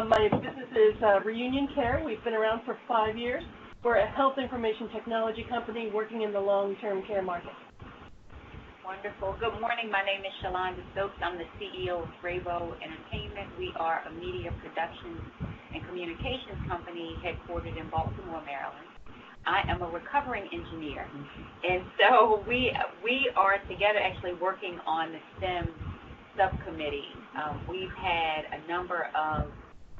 My business is Reunion Care. We've been around for 5 years. We're a health information technology company working in the long-term care market. Wonderful. Good morning. My name is Shalonda Stokes. I'm the CEO of Bravo Entertainment. We are a media production and communications company headquartered in Baltimore, Maryland. I am a recovering engineer, and so we are together actually working on the STEM subcommittee. We've had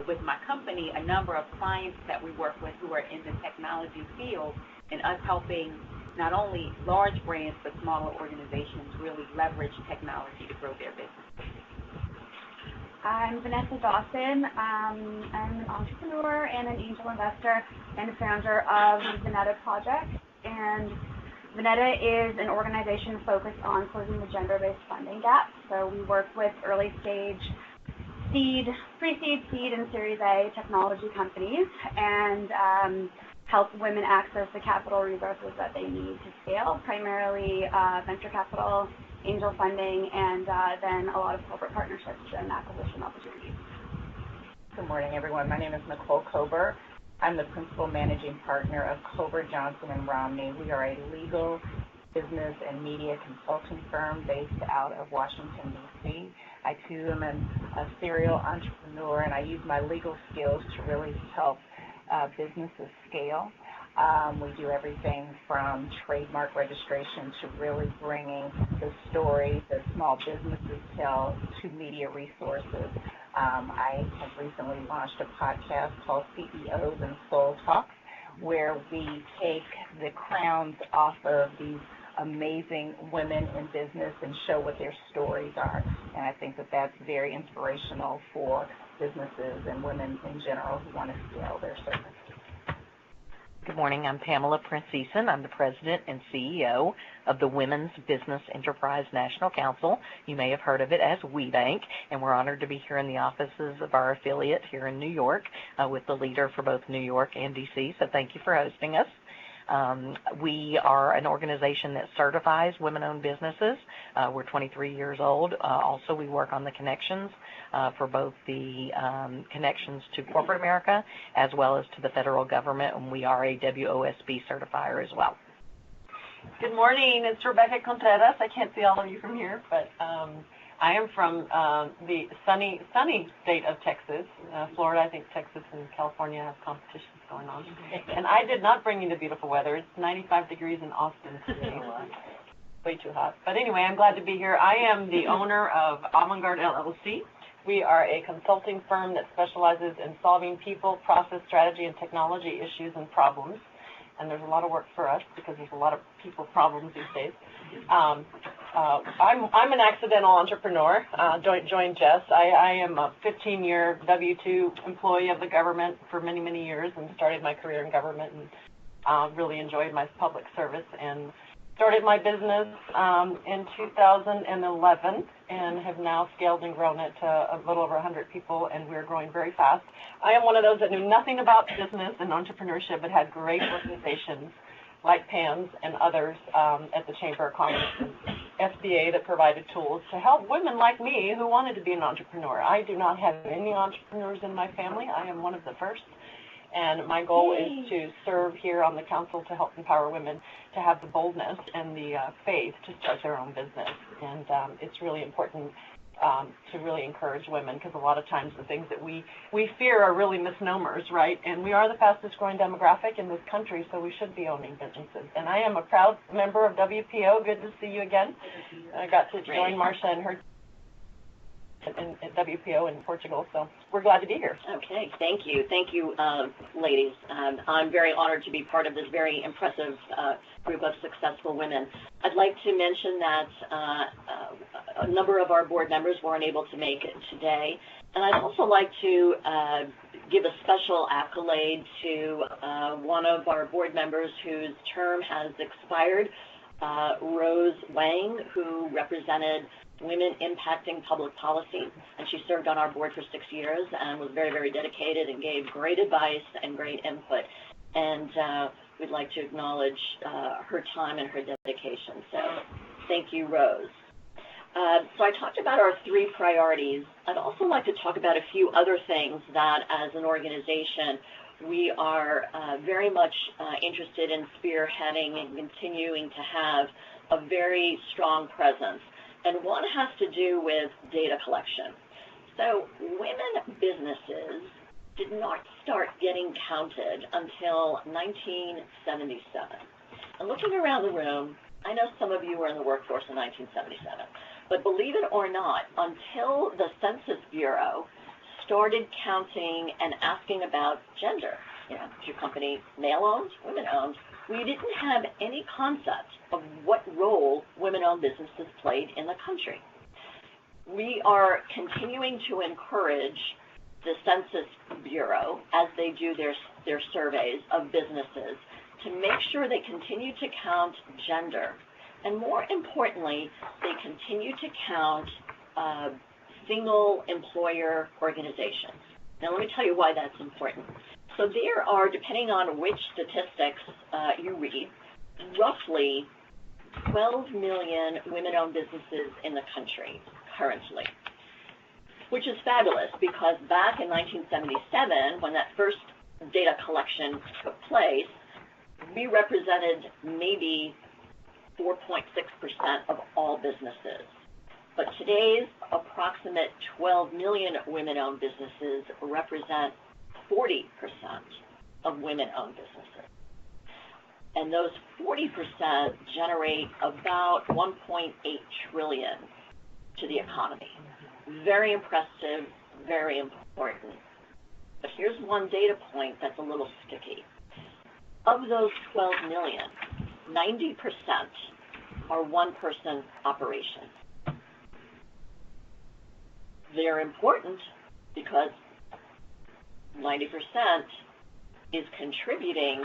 with my company, a number of clients that we work with who are in the technology field, and us helping not only large brands but smaller organizations really leverage technology to grow their business. I'm Vanessa Dawson. I'm an entrepreneur and an angel investor and founder of the Veneta Project. And Veneta is an organization focused on closing the gender-based funding gap. So we work with early-stage pre-seed, seed, and Series A technology companies and help women access the capital resources that they need to scale, primarily venture capital, angel funding, and then a lot of corporate partnerships and acquisition opportunities. Good morning, everyone. My name is Nicole Kober. I'm the principal managing partner of Kober, Johnson & Romney. We are a legal, business, and media consulting firm based out of Washington, D.C. I, too, am a serial entrepreneur, and I use my legal skills to really help businesses scale. We do everything from trademark registration to really bringing the story that small businesses tell to media resources. I have recently launched a podcast called CEOs and Soul Talks, where we take the crowns off of these amazing women in business and show what their stories are. And I think that that's very inspirational for businesses and women in general who want to scale their service. Good morning. I'm Pamela Prince-Eason. I'm the president and CEO of the Women's Business Enterprise National Council. You may have heard of it as WeBank, and we're honored to be here in the offices of our affiliate here in New York with the leader for both New York and D.C., so thank you for hosting us. We are an organization that certifies women-owned businesses. We're 23 years old. Also, we work on the connections for both the connections to corporate America as well as to the federal government, and we are a WOSB certifier as well. Good morning. It's Rebecca Contreras. I can't see all of you from here, but I am from the sunny state of Texas. Florida, I think Texas and California have competitions going on. And I did not bring you the beautiful weather. It's 95 degrees in Austin today. Way too hot. But anyway, I'm glad to be here. I am the owner of Avantgarde LLC. We are a consulting firm that specializes in solving people, process, strategy, and technology issues and problems. And there's a lot of work for us because there's a lot of people problems these days. I'm an accidental entrepreneur. Joined Jess. I am a 15-year W-2 employee of the government for many, many years and started my career in government and really enjoyed my public service and started my business in 2011 and have now scaled and grown it to a little over 100 people, and we're growing very fast. I am one of those that knew nothing about business and entrepreneurship but had great organizations like PAMS and others at the Chamber of Commerce and SBA that provided tools to help women like me who wanted to be an entrepreneur. I do not have any entrepreneurs in my family. I am one of the first. And my goal is to serve here on the council to help empower women to have the boldness and the faith to start their own business. And it's really important to really encourage women because a lot of times the things that we fear are really misnomers, right? And we are the fastest growing demographic in this country, so we should be owning businesses. And I am a proud member of WPO. Good to see you again. I got to join Marcia and her at WPO in Portugal, so we're glad to be here. Okay, thank you, ladies. I'm very honored to be part of this very impressive group of successful women. I'd like to mention that a number of our board members weren't able to make it today, and I'd also like to give a special accolade to one of our board members whose term has expired, Rose Wang, who represented Women Impacting Public Policy, and she served on our board for 6 years and was very, very dedicated and gave great advice and great input. And we'd like to acknowledge her time and her dedication. So thank you, Rose. So I talked about our 3 priorities. I'd also like to talk about a few other things that, as an organization, we are very much interested in spearheading and continuing to have a very strong presence. And one has to do with data collection. So women businesses did not start getting counted until 1977. And looking around the room, I know some of you were in the workforce in 1977, but believe it or not, until the Census Bureau started counting and asking about gender, is your company male-owned, women-owned, we didn't have any concept of what role women-owned businesses played in the country. We are continuing to encourage the Census Bureau, as they do their surveys of businesses, to make sure they continue to count gender. And more importantly, they continue to count single employer organizations. Now let me tell you why that's important. So there are, depending on which statistics you read, roughly 12 million women-owned businesses in the country currently, which is fabulous because back in 1977, when that first data collection took place, we represented maybe 4.6% of all businesses. But today's approximate 12 million women-owned businesses represent 40% of women-owned businesses. And those 40% generate about 1.8 trillion to the economy. Very impressive, very important. But here's one data point that's a little sticky. Of those 12 million, 90% are one-person operations. They're important because 90% is contributing.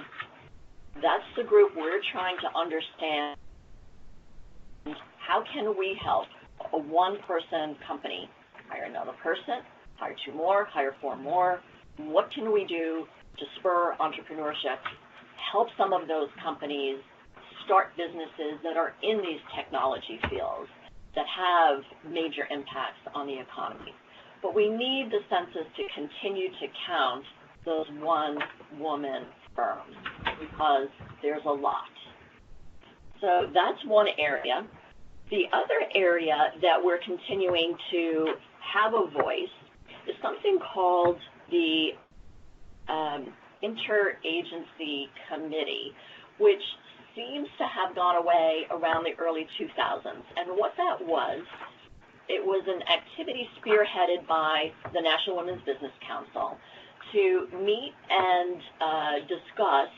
That's the group we're trying to understand. How can we help a one-person company hire another person, hire 2 more, hire 4 more? What can we do to spur entrepreneurship, help some of those companies start businesses that are in these technology fields that have major impacts on the economy? But we need the census to continue to count those one-woman firms because there's a lot. So that's one area. The other area that we're continuing to have a voice is something called the Interagency Committee, which seems to have gone away around the early 2000s. And what that was, it was an activity spearheaded by the National Women's Business Council to meet and discuss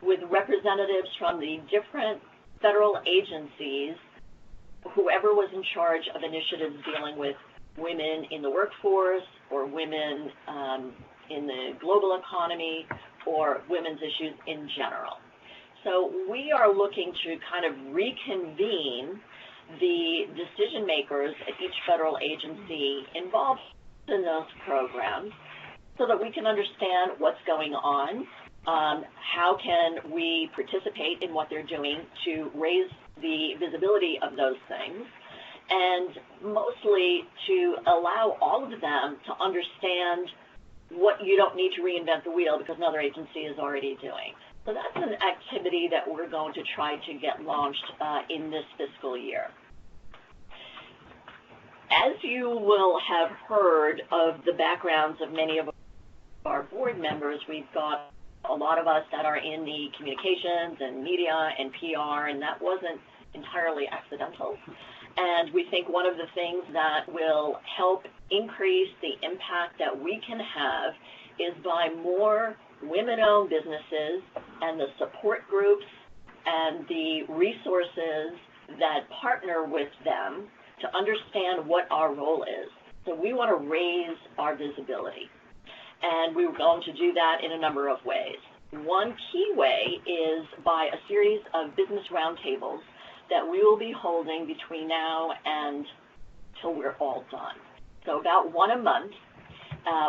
with representatives from the different federal agencies, whoever was in charge of initiatives dealing with women in the workforce or women in the global economy or women's issues in general. So we are looking to kind of reconvene the decision makers at each federal agency involved in those programs so that we can understand what's going on, how can we participate in what they're doing to raise the visibility of those things, and mostly to allow all of them to understand what you don't need to reinvent the wheel because another agency is already doing. So that's an activity that we're going to try to get launched in this fiscal year. As you will have heard of the backgrounds of many of our board members, we've got a lot of us that are in the communications and media and PR, and that wasn't entirely accidental. And we think one of the things that will help increase the impact that we can have is by more women-owned businesses and the support groups and the resources that partner with them to understand what our role is. So we want to raise our visibility. And we're going to do that in a number of ways. One key way is by a series of business roundtables that we will be holding between now and till we're all done. So about one a month.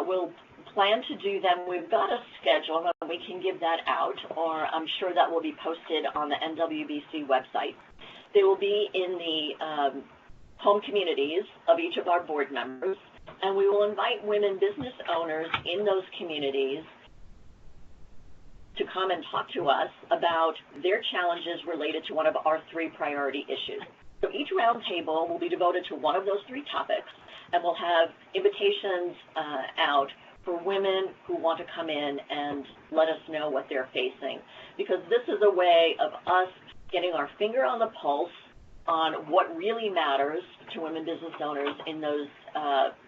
We'll plan to do them. We've got a schedule, and we can give that out, or I'm sure that will be posted on the NWBC website. They will be in the home communities of each of our board members, and we will invite women business owners in those communities to come and talk to us about their challenges related to one of our 3 priority issues. So each roundtable will be devoted to one of those 3 topics, and we'll have invitations out for women who want to come in and let us know what they're facing, because this is a way of us getting our finger on the pulse on what really matters to women business owners in those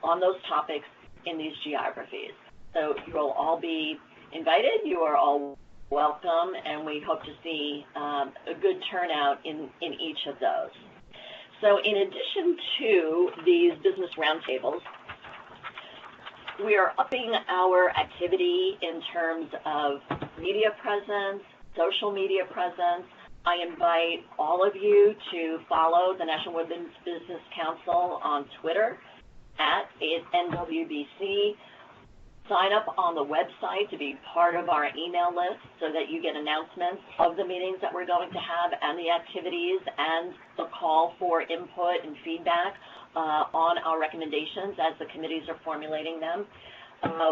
on those topics in these geographies. So you'll all be invited. You are all welcome, and we hope to see a good turnout in each of those. So in addition to these business roundtables, we are upping our activity in terms of media presence, social media presence. I invite all of you to follow the National Women's Business Council on Twitter at NWBC. Sign up on the website to be part of our email list so that you get announcements of the meetings that we're going to have and the activities and the call for input and feedback on our recommendations as the committees are formulating them.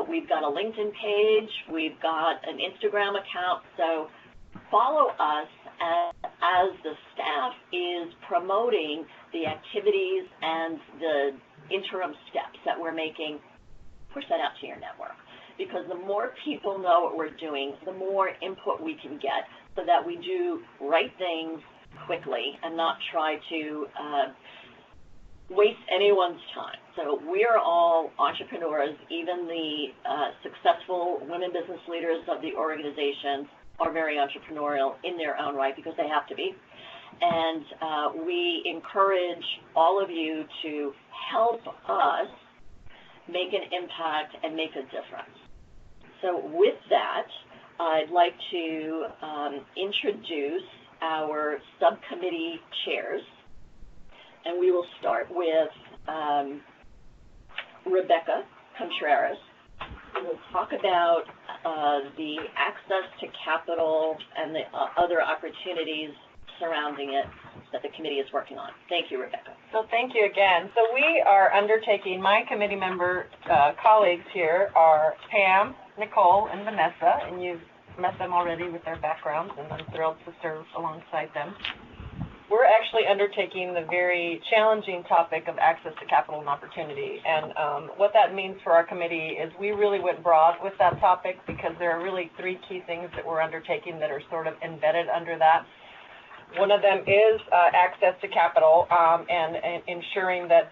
We've got a LinkedIn page. We've got an Instagram account. So follow us as the staff is promoting the activities and the interim steps that we're making. Push that out to your network, because the more people know what we're doing, the more input we can get so that we do right things quickly and not try to waste anyone's time. So we are all entrepreneurs. Even the successful women business leaders of the organizations are very entrepreneurial in their own right, because they have to be. And we encourage all of you to help us make an impact and make a difference. So with that, I'd like to introduce our subcommittee chairs, and we will start with Rebecca Contreras, who will talk about the access to capital and the other opportunities surrounding it that the committee is working on. Thank you, Rebecca. So thank you again. So we are undertaking, my committee member colleagues here are Pam, Nicole, and Vanessa, and you've met them already with their backgrounds, and I'm thrilled to serve alongside them. We're actually undertaking the very challenging topic of access to capital and opportunity. And what that means for our committee is we really went broad with that topic, because there are really 3 key things that we're undertaking that are sort of embedded under that. One of them is access to capital and ensuring that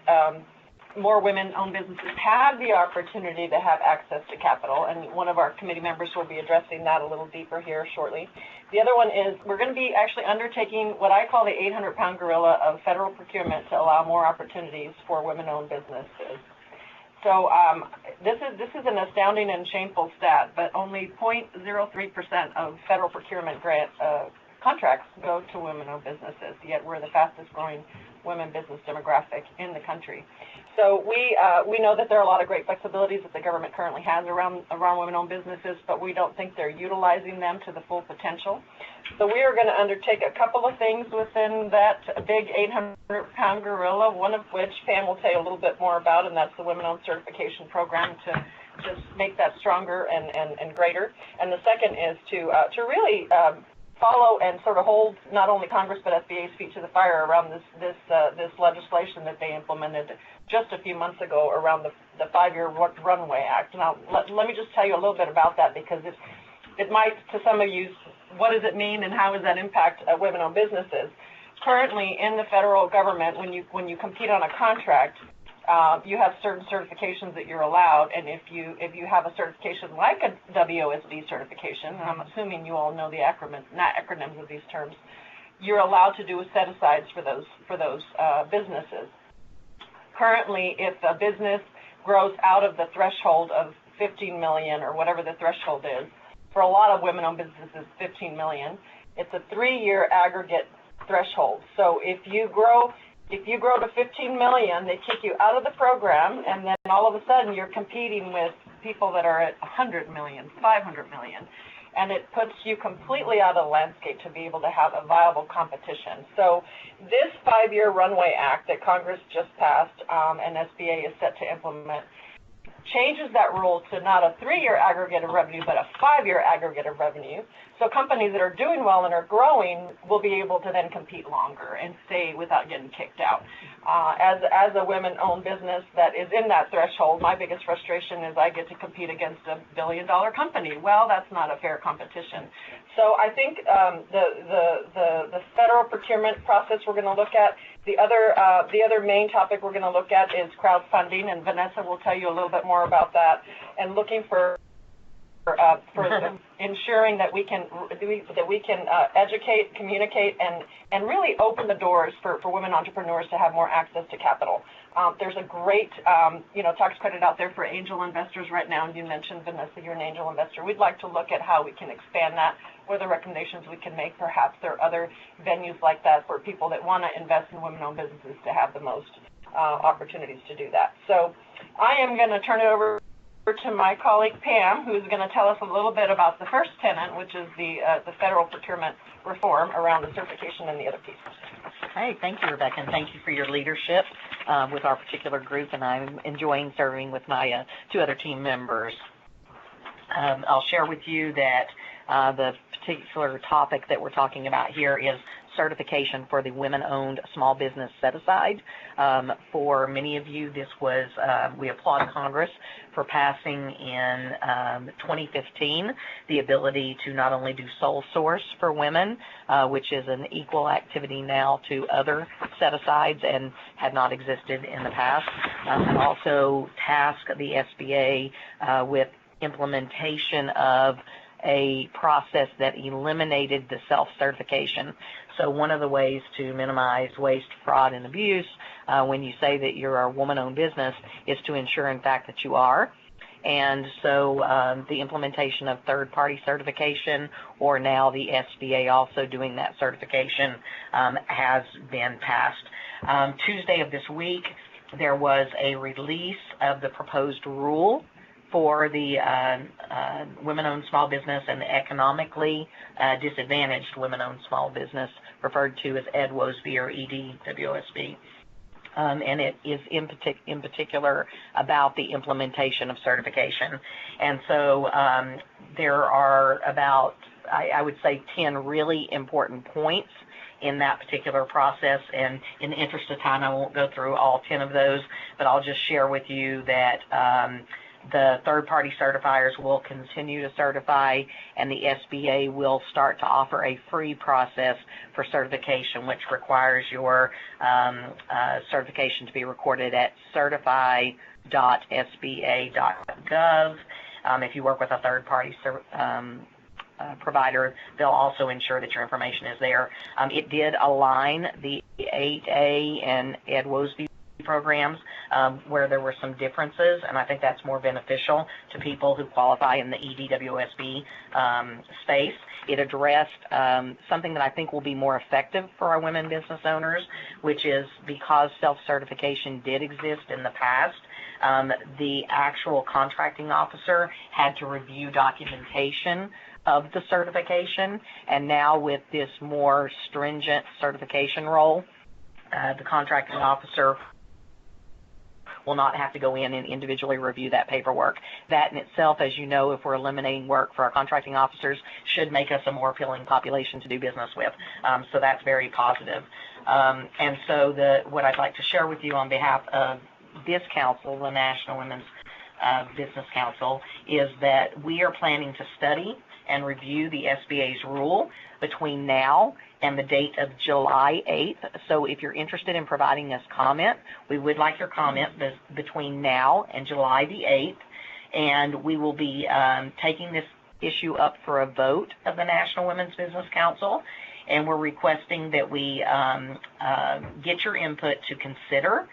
more women-owned businesses have the opportunity to have access to capital, and one of our committee members will be addressing that a little deeper here shortly. The other one is we're going to be actually undertaking what I call the 800-pound gorilla of federal procurement to allow more opportunities for women-owned businesses. So this is an astounding and shameful stat, but only 0.03% of federal procurement grant contracts go to women-owned businesses, yet we're the fastest-growing women business demographic in the country. So we know that there are a lot of great flexibilities that the government currently has around women-owned businesses, but we don't think they're utilizing them to the full potential. So we are going to undertake a couple of things within that big 800-pound gorilla, one of which Pam will tell you a little bit more about, and that's the Women-Owned Certification Program to just make that stronger and greater. And the second is to really follow and sort of hold not only Congress but SBA's feet to the fire around this legislation that they implemented just a few months ago around the 5-year Runway Act. Now, let me just tell you a little bit about that, because it might, to some of you, what does it mean and how does that impact women-owned businesses? Currently, in the federal government, when you compete on a contract, you have certain certifications that you're allowed, and if you have a certification like a WOSB certification, and I'm assuming you all know the acronyms of these terms, you're allowed to do set-asides for those businesses. Currently, if a business grows out of the threshold of 15 million or whatever the threshold is, for a lot of women-owned businesses, 15 million, it's a 3-year aggregate threshold. So if you grow to 15 million, they kick you out of the program, and then all of a sudden you're competing with people that are at 100 million, 500 million. and it puts you completely out of the landscape to be able to have a viable competition. So this 5-year runway act that Congress just passed and SBA is set to implement changes that rule to not a 3-year aggregate of revenue, but a 5-year aggregate of revenue. So companies that are doing well and are growing will be able to then compete longer and stay without getting kicked out. As a women-owned business that is in that threshold, my biggest frustration is I get to compete against a billion-dollar company. Well, that's not a fair competition. So I think the federal procurement process we're going to look at. The other main topic we're going to look at is crowdfunding, and Vanessa will tell you a little bit more about that, and looking for ensuring that we can educate, communicate, and really open the doors for women entrepreneurs to have more access to capital. There's a great tax credit out there for angel investors right now, and you mentioned, Vanessa, you're an angel investor. We'd like to look at how we can expand that. What are the recommendations we can make? Perhaps there are other venues like that for people that want to invest in women-owned businesses to have the most opportunities to do that. So I am going to turn it over to my colleague Pam, who's going to tell us a little bit about the first tenet, which is the federal procurement reform around the certification and the other pieces. Hey, thank you, Rebecca, and thank you for your leadership with our particular group, and I'm enjoying serving with my 2 other team members. I'll share with you that the particular topic that we're talking about here is certification for the women-owned small business set-aside. For many of you, this was, we applaud Congress for passing in 2015 the ability to not only do sole source for women, which is an equal activity now to other set-asides and had not existed in the past, and also task the SBA with implementation of a process that eliminated the self-certification. So one of the ways to minimize waste, fraud, and abuse when you say that you're a woman-owned business is to ensure, in fact, that you are. And so the implementation of third-party certification, or now the SBA also doing that certification, has been passed. Tuesday of this week, there was a release of the proposed rule for the women-owned small business and the economically disadvantaged women-owned small business, referred to as EDWOSB or EDWOSB. And it is in particular about the implementation of certification. And so there are about, I would say, 10 really important points in that particular process, and in the interest of time, I won't go through all 10 of those, but I'll just share with you that the third-party certifiers will continue to certify, and the SBA will start to offer a free process for certification, which requires your certification to be recorded at certify.sba.gov. If you work with a third-party provider, they'll also ensure that your information is there. It did align the 8A and EDWOSB programs where there were some differences, and I think that's more beneficial to people who qualify in the EDWSB space. It addressed something that I think will be more effective for our women business owners, which is because self-certification did exist in the past, the actual contracting officer had to review documentation of the certification, and now with this more stringent certification role, the contracting officer will not have to go in and individually review that paperwork. That in itself, as you know, if we're eliminating work for our contracting officers, should make us a more appealing population to do business with. So that's very positive. And so what I'd like to share with you on behalf of this council, the National Women's Business Council, is that we are planning to study and review the SBA's rule between now and the date of July 8th. So if you're interested in providing us comment, we would like your comment between now and July the 8th, and we will be taking this issue up for a vote of the National Women's Business Council, and we're requesting that we get your input to consider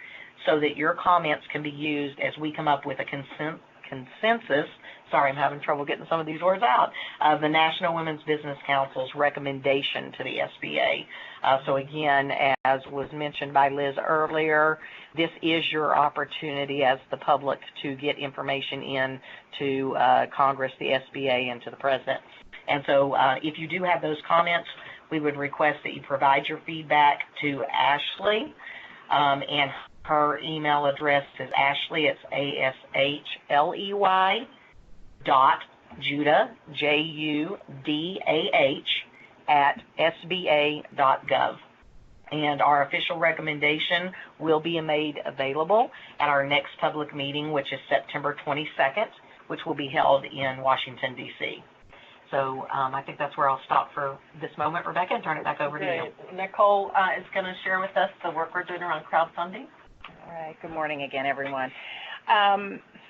so that your comments can be used as we come up with a consensus, sorry, I'm having trouble getting some of these words out, of the National Women's Business Council's recommendation to the SBA. So again, as was mentioned by Liz earlier, this is your opportunity as the public to get information in to Congress, the SBA, and to the President. And so if you do have those comments, we would request that you provide your feedback to Ashley, and her email address is Ashley, it's ASHLEY .Judah, JUDAH, @SBA.gov. And our official recommendation will be made available at our next public meeting, which is September 22nd, which will be held in Washington, D.C. So I think that's where I'll stop for this moment, Rebecca, and turn it back over to you. Nicole is going to share with us the work we're doing around crowdfunding. All right. Good morning again, everyone.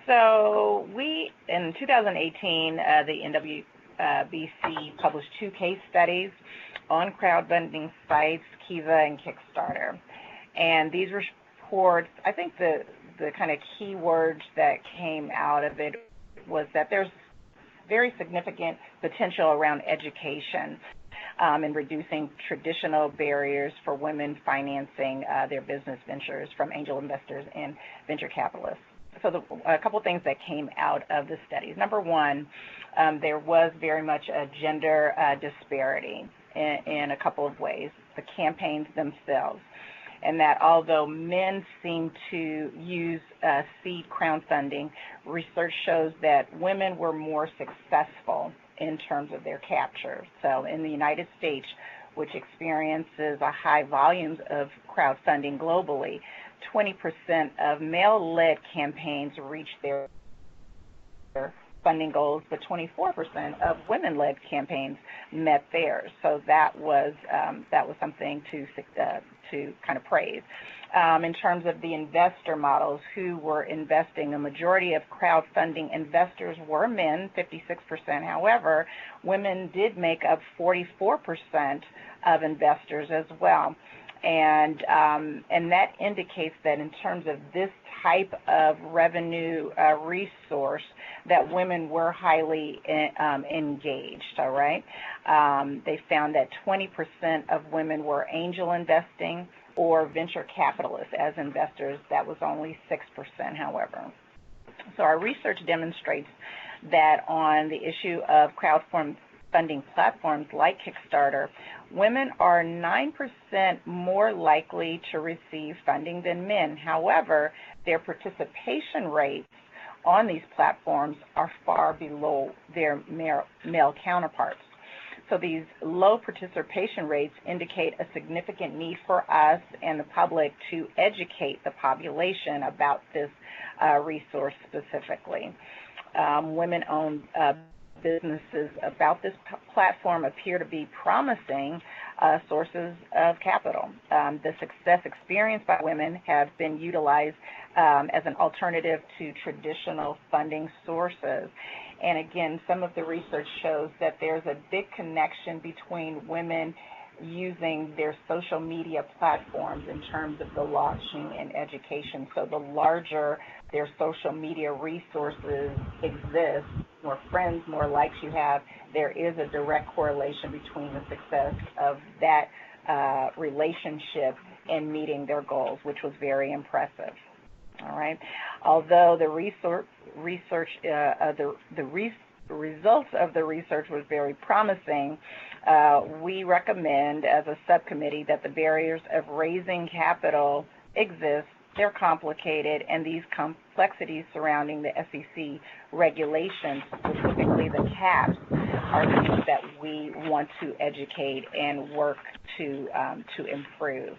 So we, in 2018, the NWBC published 2 case studies on crowdfunding sites, Kiva and Kickstarter. And these reports, I think the kind of key words that came out of it was that there's very significant potential around education and reducing traditional barriers for women financing their business ventures from angel investors and venture capitalists. So a couple things that came out of the studies. Number one, there was very much a gender disparity in a couple of ways, the campaigns themselves, and that although men seem to use seed crowdfunding, research shows that women were more successful in terms of their capture. So in the United States, which experiences a high volumes of crowdfunding globally, 20% of male-led campaigns reach their funding goals, but 24% of women-led campaigns met theirs. So that was something to kind of praise. In terms of the investor models who were investing, a majority of crowdfunding investors were men, 56%. However, women did make up 44% of investors as well. And that indicates that in terms of this type of revenue resource, that women were highly engaged, all right? They found that 20% of women were angel investing or venture capitalists as investors. That was only 6%, however. So our research demonstrates that on the issue of crowdfunding platforms like Kickstarter, women are 9% more likely to receive funding than men. However, their participation rates on these platforms are far below their male counterparts. So these low participation rates indicate a significant need for us and the public to educate the population about this resource specifically. Women-owned businesses about this platform appear to be promising sources of capital. The success experienced by women have been utilized as an alternative to traditional funding sources. And again, some of the research shows that there's a big connection between women using their social media platforms in terms of the launching and education. So the larger their social media resources exist, more friends, more likes you have, there is a direct correlation between the success of that relationship in meeting their goals, which was very impressive. All right. Although the results of the research was very promising, we recommend as a subcommittee that the barriers of raising capital exist. They're complicated, and these complexities surrounding the SEC regulations, specifically the caps, are things that we want to educate and work to improve.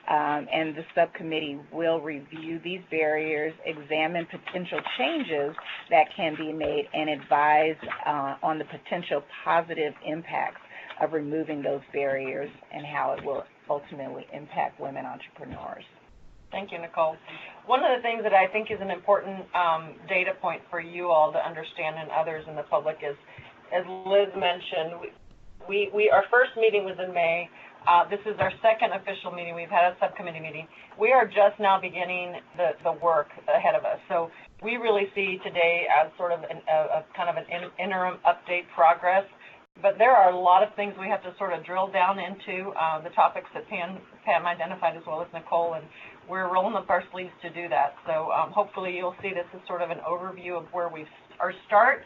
And the subcommittee will review these barriers, examine potential changes that can be made, and advise on the potential positive impacts of removing those barriers and how it will ultimately impact women entrepreneurs. Thank you, Nicole. One of the things that I think is an important data point for you all to understand and others in the public is, as Liz mentioned, our first meeting was in May. This is our second official meeting. We've had a subcommittee meeting. We are just now beginning the work ahead of us. So we really see today as sort of a kind of an interim update progress. But there are a lot of things we have to sort of drill down into, the topics that Pam identified as well as Nicole, and we're rolling up our sleeves to do that. So hopefully you'll see this as sort of an overview of where our start.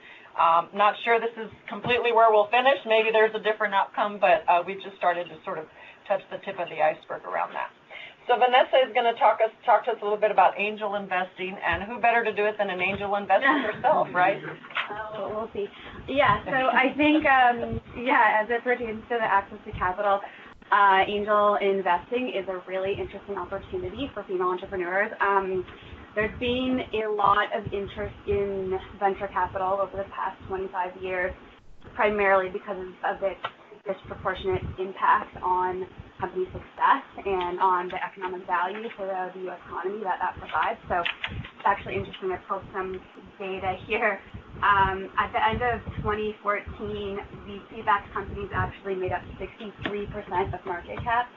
Not sure this is completely where we'll finish. Maybe there's a different outcome, but we've just started to sort of touch the tip of the iceberg around that. So Vanessa is going to talk to us a little bit about angel investing, and who better to do it than an angel investor herself, right? We'll see. Yeah, so I think, as it pertains to the access to capital, angel investing is a really interesting opportunity for female entrepreneurs. There's been a lot of interest in venture capital over the past 25 years, primarily because of its disproportionate impact on company success and on the economic value to the U.S. economy that provides. So it's actually interesting. I pulled some data here. At the end of 2014, VC-backed companies actually made up 63% of market cap,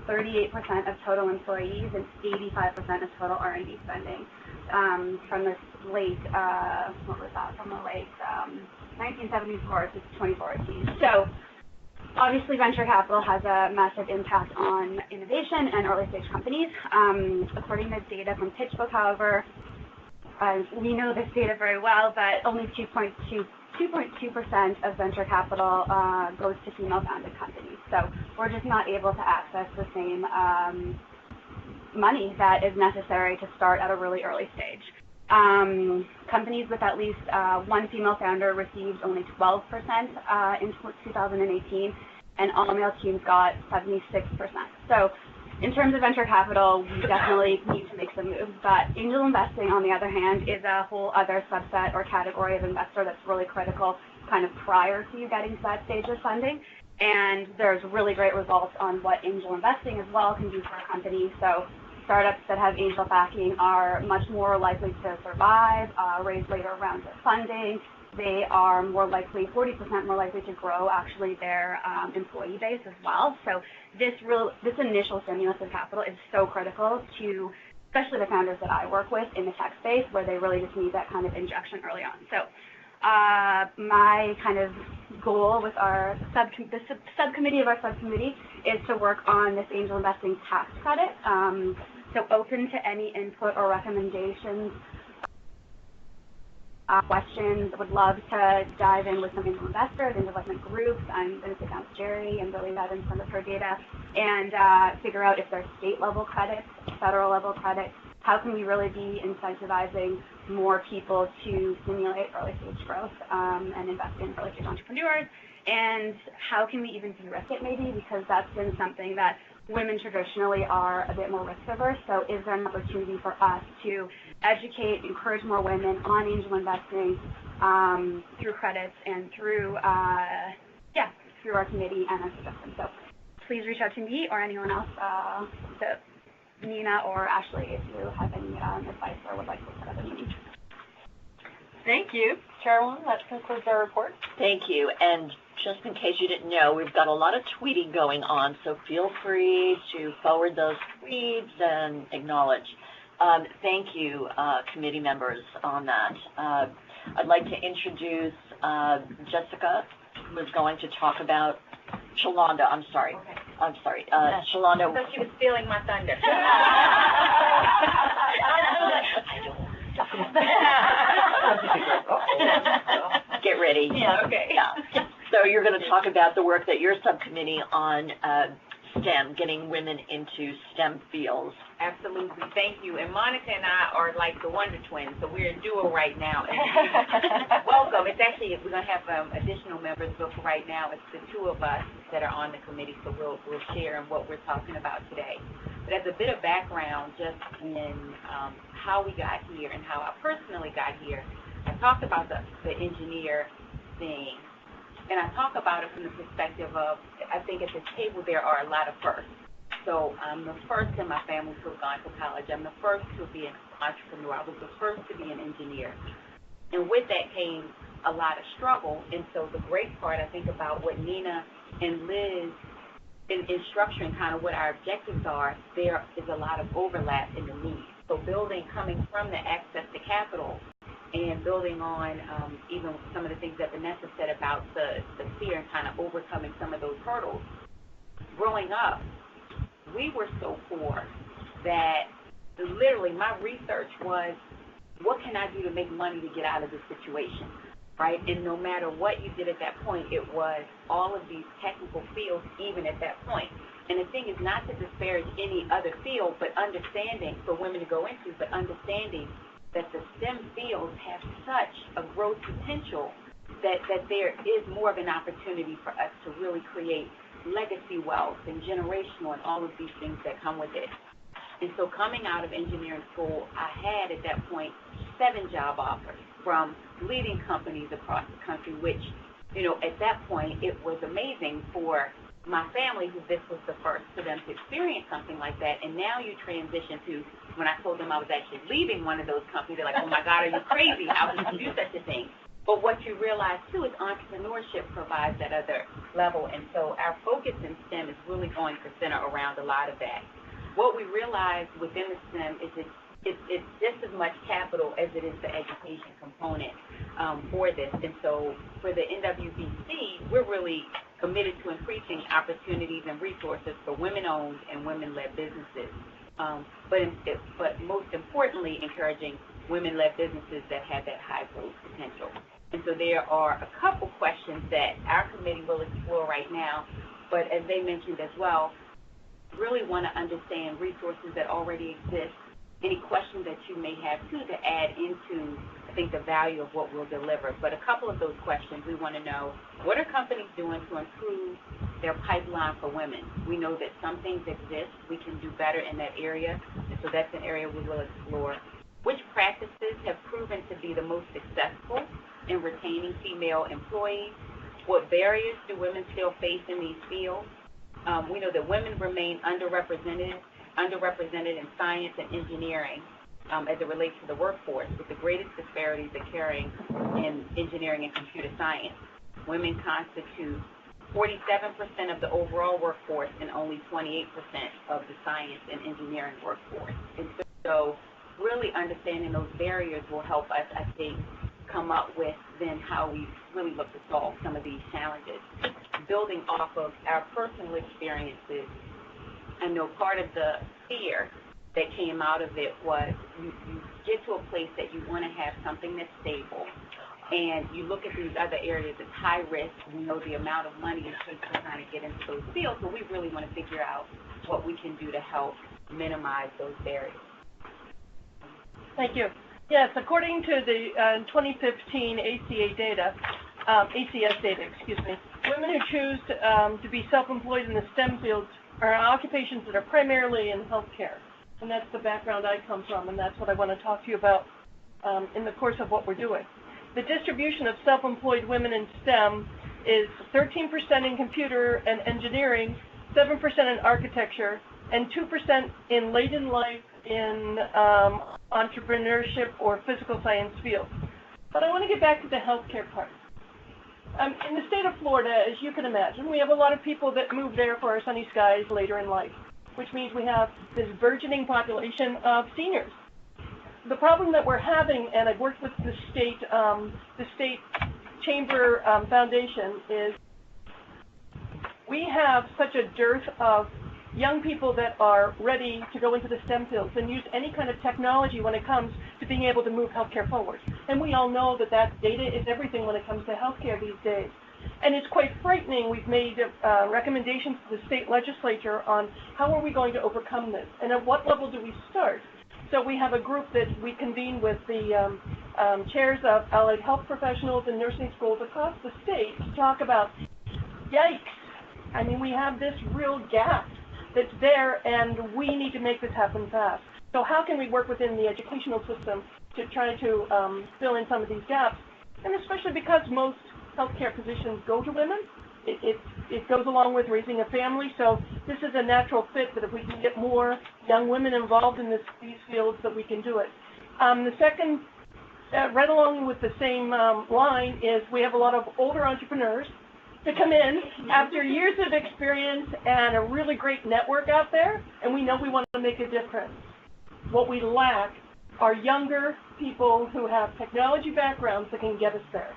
38% of total employees, and 85% of total R&D spending. From the late, from the late 1974 to 2014. So obviously, venture capital has a massive impact on innovation and early-stage companies. According to data from PitchBook, however, we know this data very well, but only 2.2% of venture capital goes to female-founded companies. So we're just not able to access the same money that is necessary to start at a really early stage. Companies with at least one female founder received only 12% in 2018, and all male teams got 76%. So in terms of venture capital, we definitely need to make some moves. But angel investing, on the other hand, is a whole other subset or category of investor that's really critical kind of prior to you getting to that stage of funding. And there's really great results on what angel investing as well can do for a company. So startups that have angel backing are much more likely to survive, raise later rounds of funding. They are more likely, 40% more likely to grow actually their employee base as well. So this initial stimulus of capital is so critical to, especially the founders that I work with in the tech space, where they really just need that kind of injection early on. So my kind of goal with our subcommittee of our subcommittee is to work on this angel investing tax credit. So open to any input or recommendations, questions. Would love to dive in with some angel investors, angel investment groups. I'm going to sit down with Jerry and really dive in some of her data and figure out if there's state-level credits, federal-level credits. How can we really be incentivizing more people to stimulate early-stage growth and invest in early-stage entrepreneurs? And how can we even de-risk it maybe? Because that's been something that women traditionally are a bit more risk-averse. So is there an opportunity for us to educate, encourage more women on angel investing through credits and through our committee and our suggestions? So please reach out to me or anyone else, Nina or Ashley, if you have any advice or would like to set up a meeting. Thank you. Chairwoman, that concludes our report. Thank you. And just in case you didn't know, we've got a lot of tweeting going on, so feel free to forward those tweets and acknowledge. Thank you, committee members, on that. I'd like to introduce Jessica, who is going to talk about Shalonda. I'm sorry. Shalonda. So she was stealing my thunder. Get ready. Yeah, okay. Yeah. So you're going to talk about the work that your subcommittee on STEM, getting women into STEM fields. Absolutely. Thank you. And Monica and I are like the Wonder Twins, so we're a duo right now. And welcome. It's actually, we're going to have additional members, but for right now, it's the two of us that are on the committee, so we'll share in what we're talking about today. But as a bit of background, just in how we got here and how I personally got here, I talked about the engineer thing, and I talk about it from the perspective of, I think at the table there are a lot of firsts. So I'm the first in my family to have gone to college. I'm the first to be an entrepreneur. I was the first to be an engineer. And with that came a lot of struggle. And so the great part, I think, about what Nina and Liz in structuring kind of what our objectives are, there is a lot of overlap in the needs. So coming from the access to capital, and building on even some of the things that Vanessa said about the fear and kind of overcoming some of those hurdles. Growing up, we were so poor that literally my research was, what can I do to make money to get out of this situation, right? And no matter what you did at that point, it was all of these technical fields even at that point. And the thing is not to disparage any other field, but understanding for women to go into, but understanding that the STEM fields have such a growth potential that there is more of an opportunity for us to really create legacy wealth and generational and all of these things that come with it. And so coming out of engineering school, I had at that point 7 job offers from leading companies across the country, which, you know, at that point it was amazing for my family, who this was the first for them to experience something like that. And now you transition to, when I told them I was actually leaving one of those companies, they're like, oh my God, are you crazy? How could you do such a thing? But what you realize too is entrepreneurship provides that other level. And so our focus in STEM is really going to center around a lot of that. What we realize within the STEM is it's just as much capital as it is the education component for this. And so for the NWBC, we're really committed to increasing opportunities and resources for women-owned and women-led businesses, but most importantly, encouraging women-led businesses that have that high growth potential. And so there are a couple questions that our committee will explore right now, but as they mentioned as well, really want to understand resources that already exist, any questions that you may have too to add into, I think, the value of what we'll deliver. But a couple of those questions, we want to know, what are companies doing to improve their pipeline for women? We know that some things exist. We can do better in that area, and so that's an area we will explore. Which practices have proven to be the most successful in retaining female employees? What barriers do women still face in these fields? We know that women remain underrepresented in science and engineering as it relates to the workforce, with the greatest disparities occurring in engineering and computer science. Women constitute 47% of the overall workforce and only 28% of the science and engineering workforce. And so really understanding those barriers will help us, I think, come up with then how we really look to solve some of these challenges. Building off of our personal experiences, I know part of the fear that came out of it was you get to a place that you want to have something that's stable, and you look at these other areas that's high risk. We know the amount of money it takes to kind of get into those fields, but we really want to figure out what we can do to help minimize those barriers. Thank you. Yes, according to the 2015 ACS data, women who choose to be self-employed in the STEM fields are occupations that are primarily in healthcare, and that's the background I come from, and that's what I want to talk to you about in the course of what we're doing. The distribution of self-employed women in STEM is 13% in computer and engineering, 7% in architecture, and 2% in late in life in entrepreneurship or physical science fields. But I want to get back to the healthcare part. In the state of Florida, as you can imagine, we have a lot of people that move there for our sunny skies later in life, which means we have this burgeoning population of seniors. The problem that we're having, and I've worked with the state chamber foundation, is we have such a dearth of young people that are ready to go into the STEM fields and use any kind of technology when it comes to being able to move healthcare forward. And we all know that data is everything when it comes to healthcare these days. And it's quite frightening. We've made recommendations to the state legislature on how are we going to overcome this, and at what level do we start. So we have a group that we convene with the chairs of allied health professionals and nursing schools across the state to talk about, yikes, I mean, we have this real gap that's there, and we need to make this happen fast. So how can we work within the educational system to try to fill in some of these gaps? And especially because most healthcare positions go to women, it goes along with raising a family. So this is a natural fit that if we can get more young women involved in these fields, that we can do it. The second, right along with the same line, is we have a lot of older entrepreneurs to come in after years of experience and a really great network out there, and we know we want to make a difference. What we lack are younger people who have technology backgrounds that can get us there.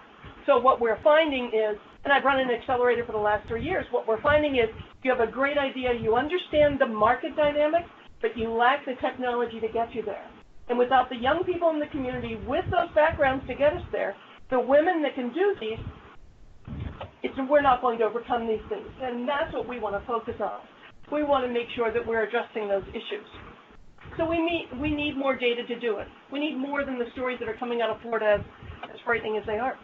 So what we're finding is, and I've run an accelerator for the last 3 years, what we're finding is you have a great idea, you understand the market dynamics, but you lack the technology to get you there. And without the young people in the community with those backgrounds to get us there, the women that can do these, we're not going to overcome these things. And that's what we want to focus on. We want to make sure that we're addressing those issues. So we need more data to do it. We need more than the stories that are coming out of Florida, as frightening as they are.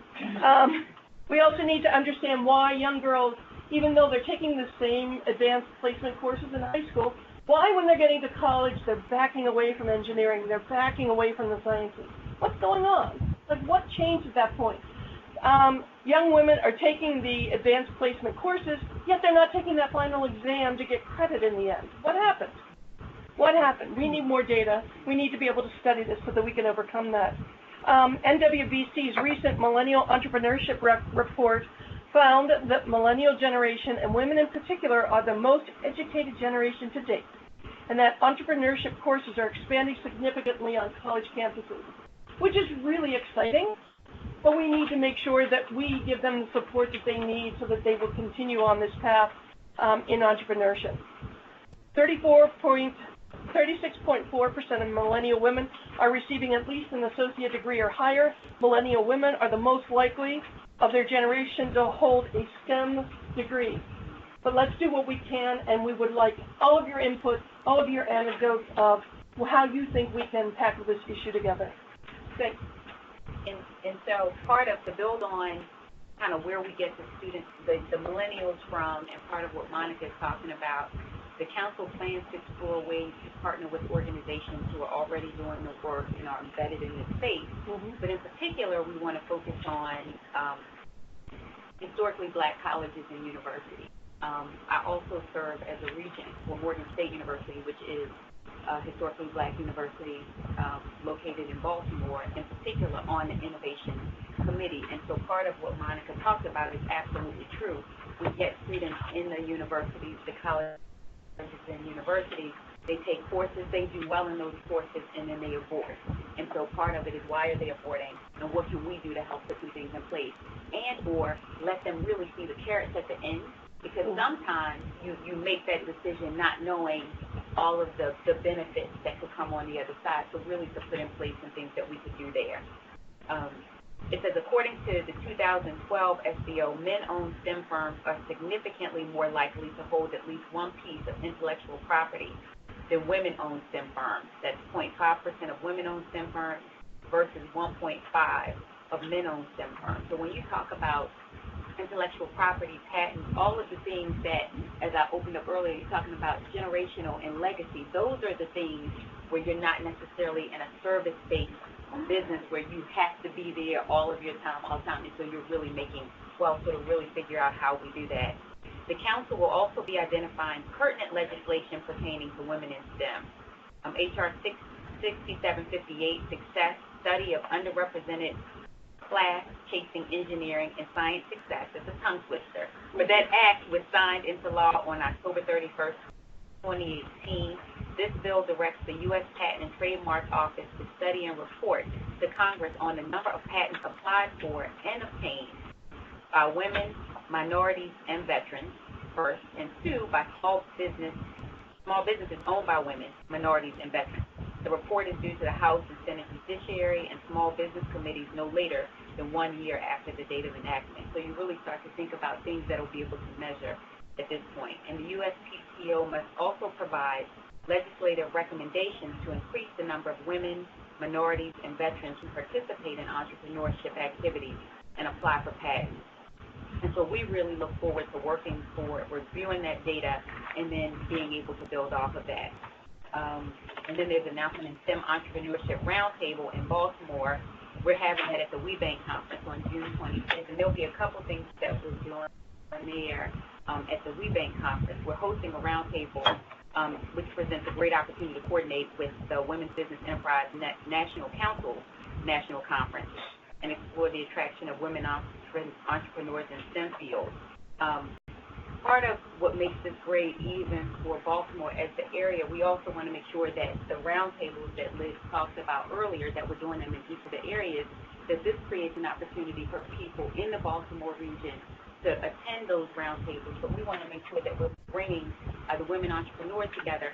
We also need to understand why young girls, even though they're taking the same advanced placement courses in high school, why when they're getting to college they're backing away from engineering, they're backing away from the sciences. What's going on? Like, what changed at that point? Young women are taking the advanced placement courses, yet they're not taking that final exam to get credit in the end. What happened? What happened? We need more data. We need to be able to study this so that we can overcome that. NWBC's recent Millennial Entrepreneurship Report found that millennial generation, and women in particular, are the most educated generation to date, and that entrepreneurship courses are expanding significantly on college campuses, which is really exciting, but we need to make sure that we give them the support that they need so that they will continue on this path in entrepreneurship. 36.4% of millennial women are receiving at least an associate degree or higher. Millennial women are the most likely of their generation to hold a STEM degree. But let's do what we can, and we would like all of your input, all of your anecdotes of how you think we can tackle this issue together. Thanks. And so part of, to build on kind of where we get the students, the millennials from, and part of what Monica's talking about, the council plans to explore ways to partner with organizations who are already doing the work and are embedded in this space. But in particular, we want to focus on historically black colleges and universities. I also serve as a regent for Morgan State University, which is a historically black university located in Baltimore, in particular on the innovation committee. And so part of what Monica talked about is absolutely true. We get students in the universities, the colleges and universities, they take courses, they do well in those courses, and then they abort. And so part of it is, why are they aborting, and what can we do to help put some things in place, and or let them really see the carrots at the end, because sometimes you make that decision not knowing all of the benefits that could come on the other side, so really to put in place some things that we could do there. It says, according to the 2012 SBO, men-owned STEM firms are significantly more likely to hold at least one piece of intellectual property than women-owned STEM firms. That's 0.5% of women-owned STEM firms versus 1.5% of men-owned STEM firms. So when you talk about intellectual property, patents, all of the things that, as I opened up earlier, you're talking about generational and legacy, those are the things where you're not necessarily in a service-based business where you have to be there all of your time, all the time, and so you're really making, well, sort of really figure out how we do that. The council will also be identifying pertinent legislation pertaining to women in STEM. HR 6758, Success, Study of Underrepresented Class Chasing Engineering and Science Success. It's a tongue twister. But that act was signed into law on October 31st, 2018. This bill directs the U.S. Patent and Trademark Office to study and report to Congress on the number of patents applied for and obtained by women, minorities, and veterans, first, and two, by small businesses owned by women, minorities, and veterans. The report is due to the House and Senate Judiciary and Small Business Committees no later than 1 year after the date of enactment. So you really start to think about things that will be able to measure at this point. And the USPTO must also provide legislative recommendations to increase the number of women, minorities, and veterans who participate in entrepreneurship activities and apply for patents. And so we really look forward to working for reviewing that data and then being able to build off of that. And then there's an announcement in STEM Entrepreneurship Roundtable in Baltimore. We're having that at the WeBank Conference on June 25th, and there'll be a couple things that we're doing there at the WeBank Conference. We're hosting a roundtable which presents a great opportunity to coordinate with the Women's Business Enterprise National Council National Conference and explore the attraction of women entrepreneurs in STEM fields. Part of what makes this great even for Baltimore as the area, we also want to make sure that the roundtables that Liz talked about earlier, that we're doing them in each of the areas, that this creates an opportunity for people in the Baltimore region to attend those roundtables, but we want to make sure that we're bringing the women entrepreneurs together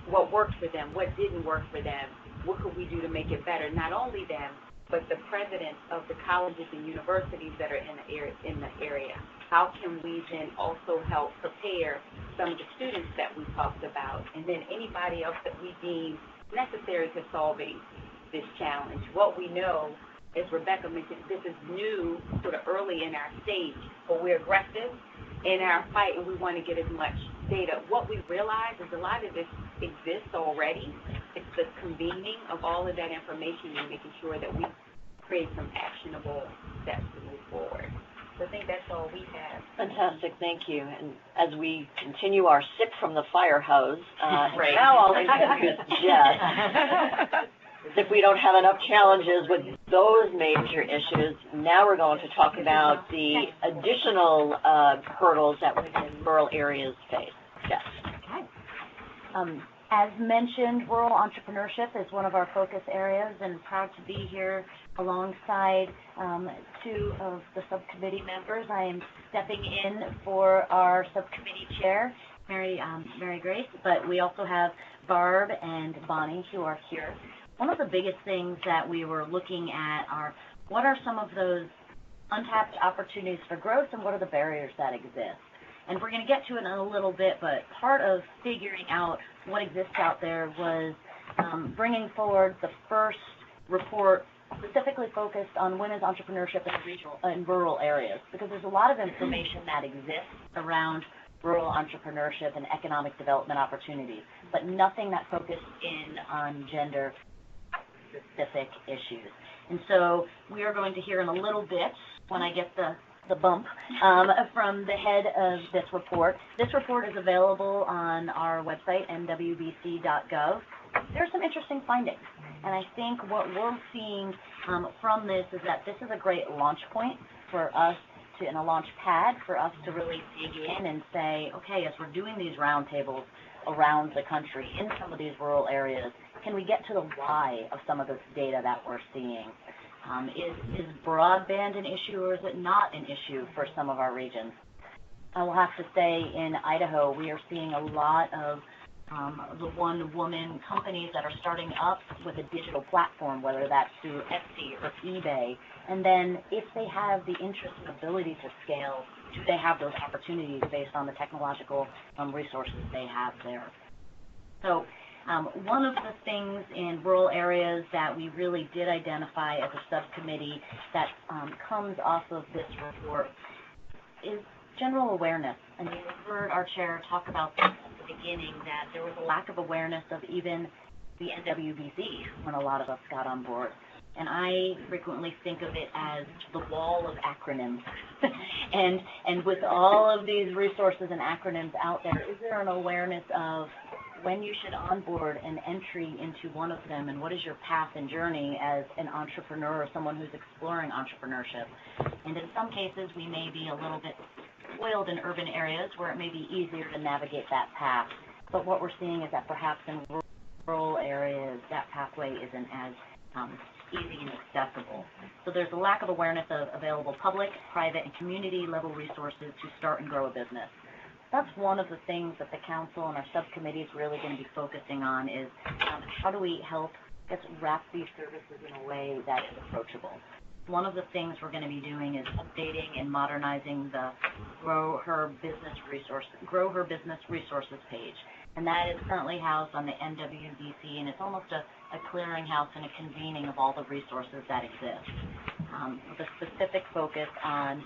what worked for them, what didn't work for them, what could we do to make it better? Not only them, but the presidents of the colleges and universities that are in the area. How can we then also help prepare some of the students that we talked about, and then anybody else that we deem necessary to solving this challenge? What we know, as Rebecca mentioned, this is new, sort of early in our stage, but we're aggressive in our fight, and we want to get as much data. What we realize is a lot of this exists already. It's the convening of all of that information and making sure that we create some actionable steps to move forward. So I think that's all we have. Fantastic, thank you. And as we continue our sip from the fire hose, Right. now I'll introduce Jess. As if we don't have enough challenges with those major issues, now we're going to talk about the additional hurdles that women in rural areas face. Jess. Okay. As mentioned, rural entrepreneurship is one of our focus areas, and proud to be here alongside two of the subcommittee members. I am stepping in for our subcommittee chair, Mary Grace, but we also have Barb and Bonnie who are here. One of the biggest things that we were looking at are what are some of those untapped opportunities for growth and what are the barriers that exist. And we're going to get to it in a little bit, but part of figuring out what exists out there was bringing forward the first report specifically focused on women's entrepreneurship in rural areas, because there's a lot of information that exists around rural entrepreneurship and economic development opportunities, but nothing that focused in on gender-specific issues. And so we are going to hear in a little bit, when I get the bump, from the head of this report. This report is available on our website, nwbc.gov. There are some interesting findings, and I think what we're seeing from this is that this is a great launch point for us and a launch pad for us to really dig in and say, okay, as we're doing these roundtables around the country in some of these rural areas, can we get to the why of some of this data that we're seeing? Is broadband an issue, or is it not an issue for some of our regions? I will have to say in Idaho, we are seeing a lot of the one-woman companies that are starting up with a digital platform, whether that's through Etsy or eBay, and then if they have the interest and ability to scale, do they have those opportunities based on the technological resources they have there? So one of the things in rural areas that we really did identify as a subcommittee that comes off of this report is general awareness. And you heard our chair talk about this at the beginning, that there was a lack of awareness of even the NWBC when a lot of us got on board. And I frequently think of it as the wall of acronyms. and with all of these resources and acronyms out there, is there an awareness of when you should onboard an entry into one of them, and what is your path and journey as an entrepreneur or someone who's exploring entrepreneurship? And in some cases, we may be a little bit spoiled in urban areas where it may be easier to navigate that path. But what we're seeing is that perhaps in rural areas, that pathway isn't as easy and accessible. So there's a lack of awareness of available public, private, and community-level resources to start and grow a business. That's one of the things that the council and our subcommittee is really going to be focusing on is how do we help wrap these services in a way that is approachable. One of the things we're going to be doing is updating and modernizing the Grow Her Business Resources page. And that is currently housed on the NWBC, and it's almost a clearinghouse and a convening of all the resources that exist, with a specific focus on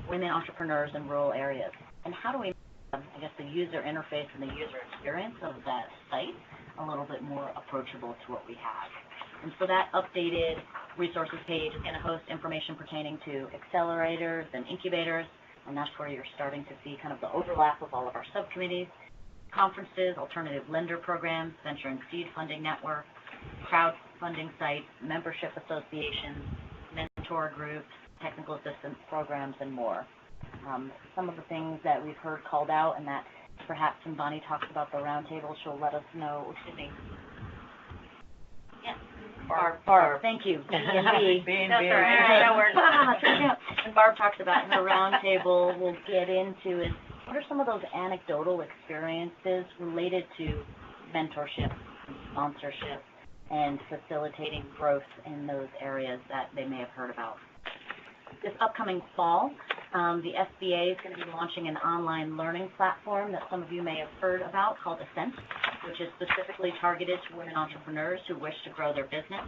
women entrepreneurs in rural areas. And how do we the user interface and the user experience of that site a little bit more approachable to what we have. And so that updated resources page is going to host information pertaining to accelerators and incubators, and that's where you're starting to see kind of the overlap of all of our subcommittees, conferences, alternative lender programs, venture and seed funding networks, crowdfunding sites, membership associations, mentor groups, technical assistance programs, and more. Some of the things that we've heard called out, and that perhaps when Bonnie talks about the roundtable, she'll let us know. Excuse me. Yes. Barb. Thank you. That's all right. That works. And Barb talks about in the roundtable, we'll get into is what are some of those anecdotal experiences related to mentorship, and sponsorship, and facilitating growth in those areas that they may have heard about. This upcoming fall, the SBA is going to be launching an online learning platform that some of you may have heard about called Ascent, which is specifically targeted to women entrepreneurs who wish to grow their business.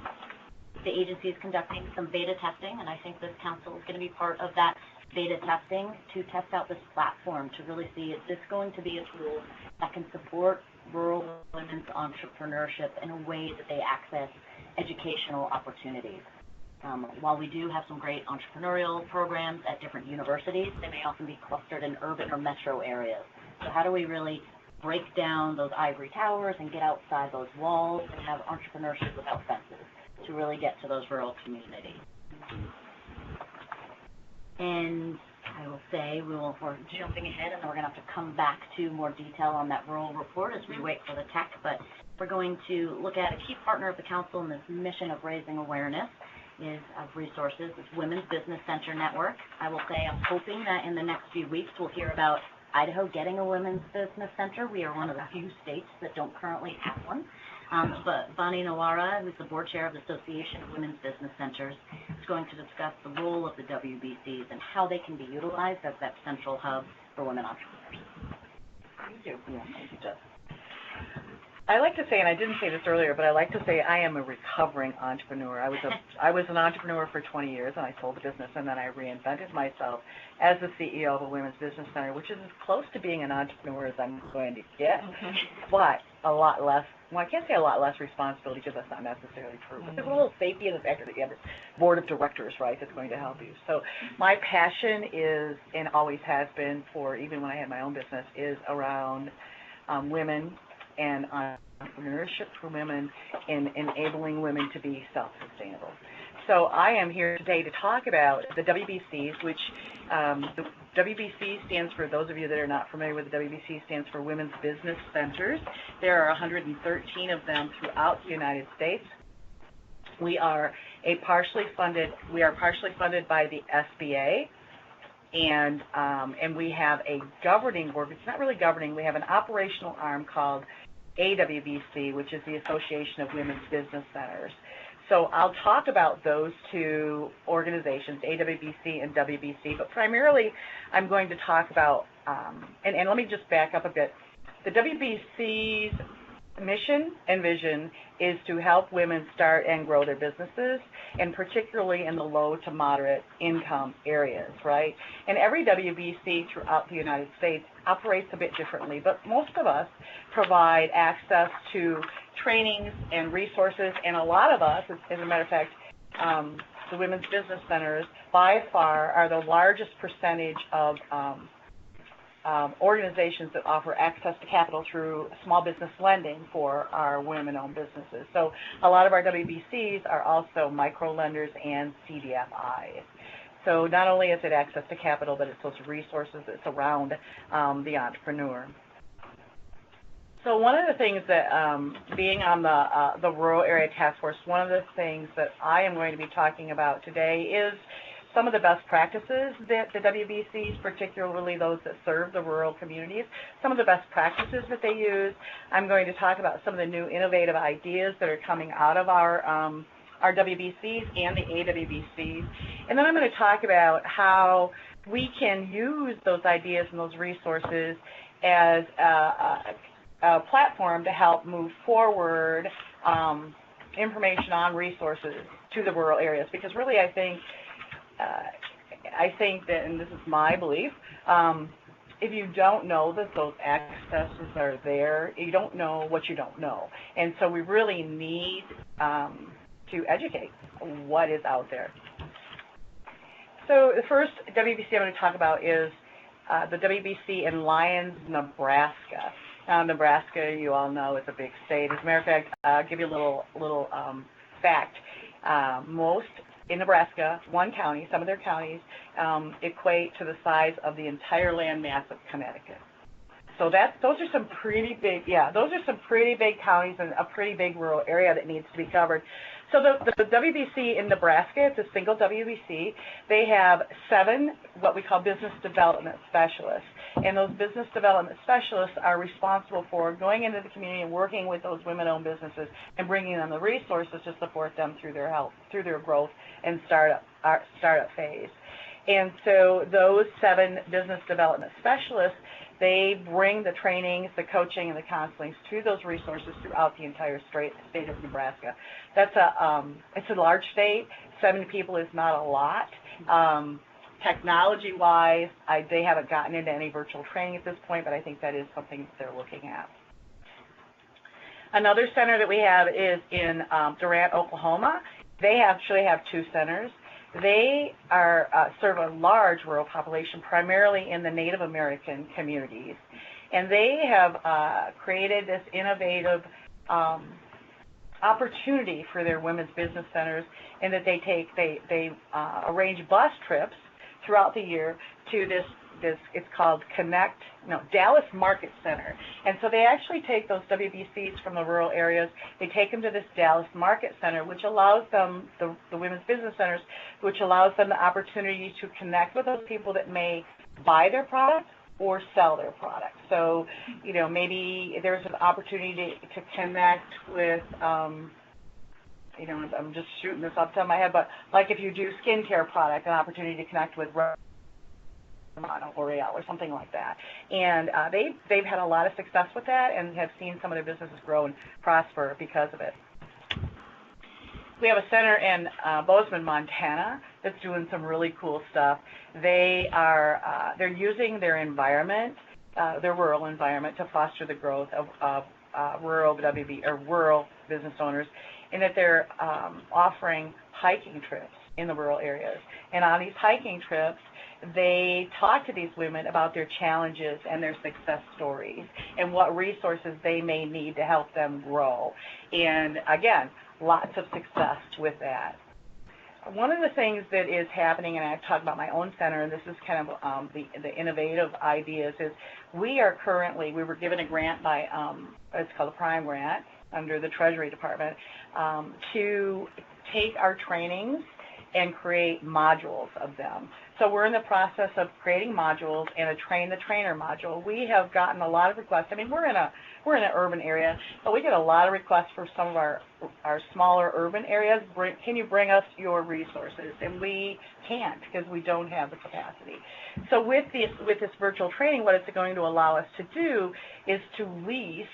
The agency is conducting some beta testing, and I think this council is going to be part of that beta testing to test out this platform to really see, is this going to be a tool that can support rural women's entrepreneurship in a way that they access educational opportunities. While we do have some great entrepreneurial programs at different universities, they may often be clustered in urban or metro areas. So how do we really break down those ivory towers and get outside those walls and have entrepreneurship without fences to really get to those rural communities? And I will say we're jumping ahead, and then we're going to have to come back to more detail on that rural report as we wait for the tech, but we're going to look at a key partner of the council in this mission of raising awareness of resources. It's Women's Business Center Network. I will say I'm hoping that in the next few weeks we'll hear about Idaho getting a women's business center. We are one of the few states that don't currently have one. But Bonnie Nawara, who's the board chair of the Association of Women's Business Centers, is going to discuss the role of the WBCs and how they can be utilized as that central hub for women entrepreneurs. Thank you. Yeah, thank you, Jess. I like to say, and I didn't say this earlier, but I like to say I am a recovering entrepreneur. I was an entrepreneur for 20 years, and I sold the business, and then I reinvented myself as the CEO of a women's business center, which is as close to being an entrepreneur as I'm going to get, but a lot less. Well, I can't say a lot less responsibility because that's not necessarily true. But there's a little safety in the fact that you have this board of directors, right, that's going to help you. So my passion is, and always has been for even when I had my own business, is around women and entrepreneurship for women and enabling women to be self-sustainable. So I am here today to talk about the WBCs, which the WBC stands for, those of you that are not familiar with the WBC, stands for Women's Business Centers. There are 113 of them throughout the United States. We are partially funded by the SBA, and we have a governing board. It's not really governing. We have an operational arm called AWBC, which is the Association of Women's Business Centers. So I'll talk about those two organizations, AWBC and WBC, but primarily I'm going to talk about, and let me just back up a bit. The WBC's mission and vision is to help women start and grow their businesses, and particularly in the low to moderate income areas, right? And every WBC throughout the United States operates a bit differently, but most of us provide access to trainings and resources, and a lot of us, as a matter of fact, the Women's Business Centers by far are the largest percentage of organizations that offer access to capital through small business lending for our women-owned businesses. So a lot of our WBCs are also micro-lenders and CDFIs. So not only is it access to capital, but it's those resources that surround the entrepreneur. So one of the things that, being on the Rural Area Task Force, one of the things that I am going to be talking about today is some of the best practices that the WBCs, particularly those that serve the rural communities, some of the best practices that they use. I'm going to talk about some of the new innovative ideas that are coming out of our WBCs and the AWBCs. And then I'm going to talk about how we can use those ideas and those resources as a platform to help move forward information on resources to the rural areas. Because really I think that, and this is my belief, if you don't know that those accesses are there, you don't know what you don't know. And so we really need to educate what is out there. So the first WBC I'm going to talk about is the WBC in Lyons, Nebraska. Nebraska, you all know, is a big state. As a matter of fact, I'll give you a little fact. Most in Nebraska, one county, some of their counties, equate to the size of the entire land mass of Connecticut. So those are some pretty big, those are some pretty big counties and a pretty big rural area that needs to be covered. So the WBC in Nebraska, it's a single WBC. They have 7 what we call business development specialists. And those business development specialists are responsible for going into the community and working with those women-owned businesses and bringing them the resources to support them through their health, through their growth and startup phase. And so those 7 business development specialists, they bring the trainings, the coaching, and the counseling to those resources throughout the entire state of Nebraska. It's a large state. 7 people is not a lot. Technology-wise, they haven't gotten into any virtual training at this point, but I think that is something that they're looking at. Another center that we have is in Durant, Oklahoma. They actually have 2 centers. They serve a large rural population, primarily in the Native American communities. And they have created this innovative opportunity for their women's business centers in that they arrange bus trips throughout the year to this it's called Dallas Market Center. And so they actually take those WBCs from the rural areas, they take them to this Dallas Market Center, which allows them, the women's business centers, which allows them the opportunity to connect with those people that may buy their product or sell their product. So, maybe there's an opportunity to connect with, I'm just shooting this off the top of my head, but like if you do skincare product, an opportunity to connect with L'Oreal or something like that. And they've had a lot of success with that and have seen some of their businesses grow and prosper because of it. We have a center in Bozeman, Montana that's doing some really cool stuff. They're using their environment, their rural environment, to foster the growth of rural business owners, in that they're offering hiking trips in the rural areas. And on these hiking trips, they talk to these women about their challenges and their success stories and what resources they may need to help them grow. And again, lots of success with that. One of the things that is happening, and I've talked about my own center, and this is kind of the innovative ideas, is we were given a grant by, it's called a Prime Grant under the Treasury Department, to take our trainings and create modules of them. So we're in the process of creating modules and a train the trainer module. We have gotten a lot of requests. I mean, we're in an urban area, but we get a lot of requests for some of our smaller urban areas. Can you bring us your resources? And we can't, because we don't have the capacity. So with this virtual training, what it's going to allow us to do is to lease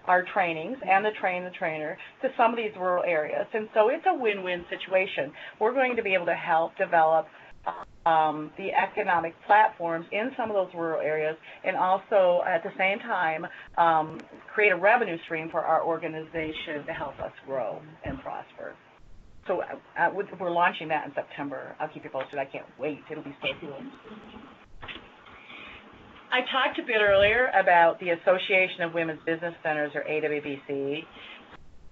our trainings and the trainer to some of these rural areas. And so it's a win-win situation. We're going to be able to help develop the economic platforms in some of those rural areas, and also at the same time create a revenue stream for our organization to help us grow and prosper. So we're launching that in September. I'll keep you posted. I can't wait. It'll be so cool. I talked a bit earlier about the Association of Women's Business Centers, or AWBC.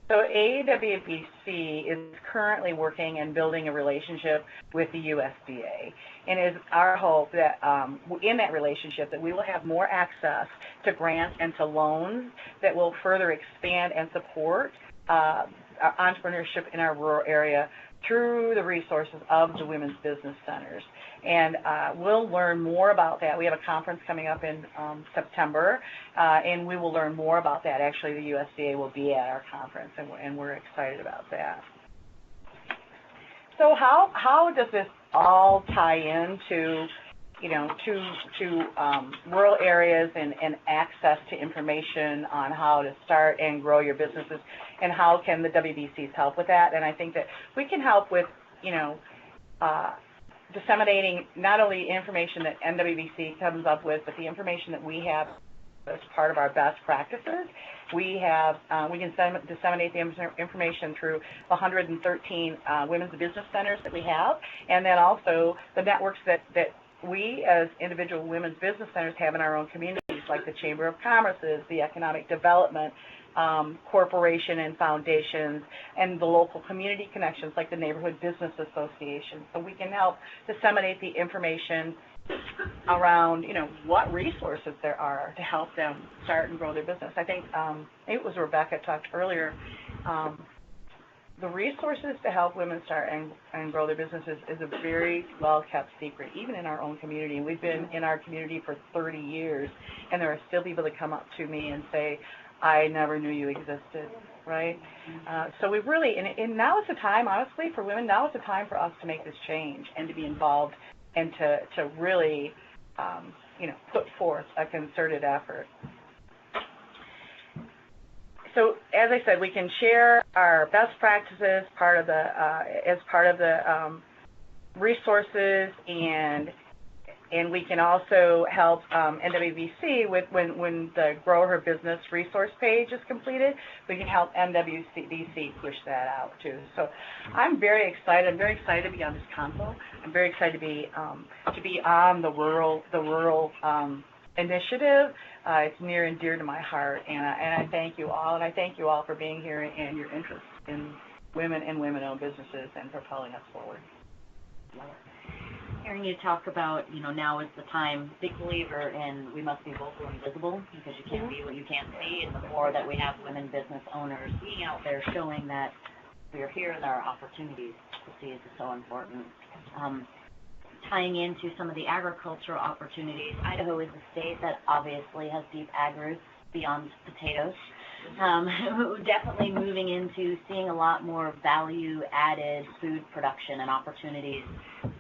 So AWBC is currently working and building a relationship with the USDA. And it is our hope that in that relationship that we will have more access to grants and to loans that will further expand and support entrepreneurship in our rural area through the resources of the Women's Business Centers. And we'll learn more about that. We have a conference coming up in September, and we will learn more about that. Actually, the USDA will be at our conference, and we're excited about that. So how does this all tie into, rural areas and access to information on how to start and grow your businesses, and how can the WBCs help with that? And I think that we can help with, disseminating not only information that NWBC comes up with, but the information that we have as part of our best practices. We can disseminate the information through 113 women's business centers that we have, and then also the networks that we as individual women's business centers have in our own communities, like the Chamber of Commerce's, the Economic Development Corporation and foundations, and the local community connections like the Neighborhood Business Association. So we can help disseminate the information around, what resources there are to help them start and grow their business. I think it was Rebecca talked earlier. the resources to help women start and grow their businesses is a very well-kept secret, even in our own community. We've been in our community for 30 years, and there are still people that come up to me and say, I never knew you existed, right? So we've really, and now is the time, honestly, for women, now is the time for us to make this change and to be involved and to really, put forth a concerted effort. So, as I said, we can share our best practices as part of the resources, and we can also help NWBC with when the Grow Her Business resource page is completed. We can help NWBC push that out too. So, I'm very excited. I'm very excited to be on this council. I'm very excited to be on the rural initiative. It's near and dear to my heart, and I thank you all, and I thank you all for being here and your interest in women and women-owned businesses and propelling us forward. Hearing you talk about, now is the time, big believer in we must be vocal and visible because you can't be what you can't see, and the more that we have women business owners being out there showing that we are here and there are opportunities to see is so important. Tying into some of the agricultural opportunities, Idaho is a state that obviously has deep ag roots beyond potatoes. Definitely moving into seeing a lot more value-added food production and opportunities.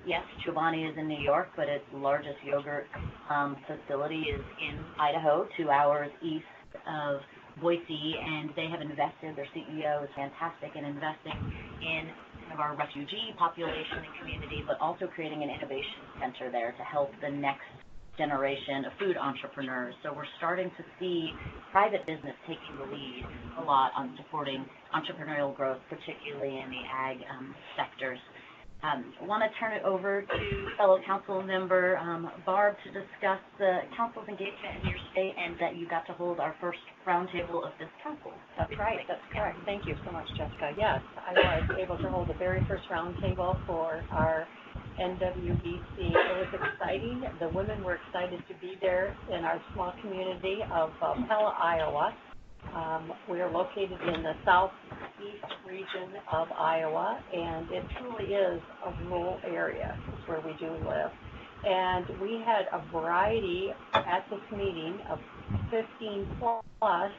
Yes, Chobani is in New York, but its largest yogurt facility is in Idaho, 2 hours east of Boise, and they have invested, their CEO is fantastic in investing in of our refugee population and community, but also creating an innovation center there to help the next generation of food entrepreneurs. So we're starting to see private business taking the lead a lot on supporting entrepreneurial growth, particularly in the ag sectors. I want to turn it over to fellow council member Barb to discuss the council's engagement in your state and that you got to hold our first roundtable of this council. That's right. That's correct. Thank you so much, Jessica. Yes, I was able to hold the very first roundtable for our NWBC. It was exciting. The women were excited to be there in our small community of Pella, Iowa. We are located in the southeast region of Iowa, and it truly is a rural area. It's where we do live. And we had a variety at this meeting of 15 plus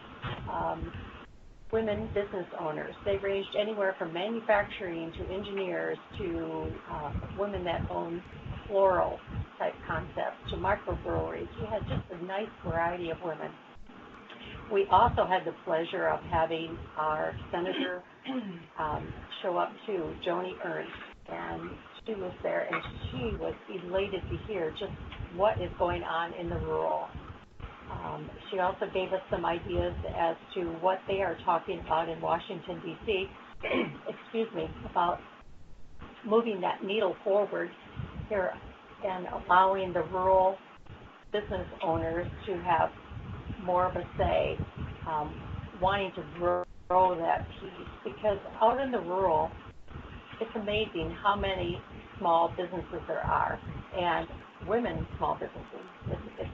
women business owners. They ranged anywhere from manufacturing to engineers to women that own floral type concepts to microbreweries. We had just a nice variety of women. We also had the pleasure of having our senator show up too, Joni Ernst, and she was there, and she was elated to hear just what is going on in the rural. She also gave us some ideas as to what they are talking about in Washington, D.C., about moving that needle forward here and allowing the rural business owners to have more of a say, wanting to grow that piece, because out in the rural, it's amazing how many small businesses there are, and women small businesses. It's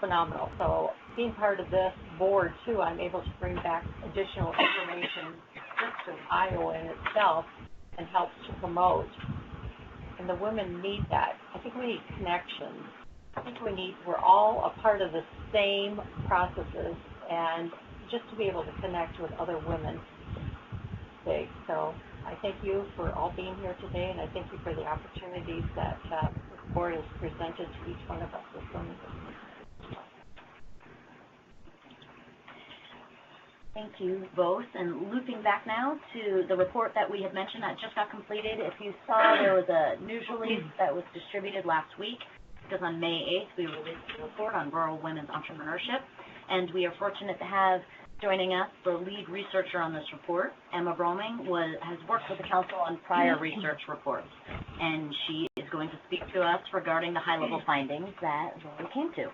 phenomenal. So being part of this board too, I'm able to bring back additional information just to Iowa in itself and help to promote. And the women need that. I think we need connections. I think we're all a part of the same processes, and just to be able to connect with other women is big. So I thank you for all being here today, and I thank you for the opportunities that the board has presented to each one of us this morning. Thank you both. And looping back now to the report that we had mentioned that just got completed. If you saw, there was a news release that was distributed last week, because on May 8th we released a report on rural women's entrepreneurship, and we are fortunate to have joining us the lead researcher on this report. Emma Broming has worked with the council on prior research reports, and she is going to speak to us regarding the high-level findings that we came to.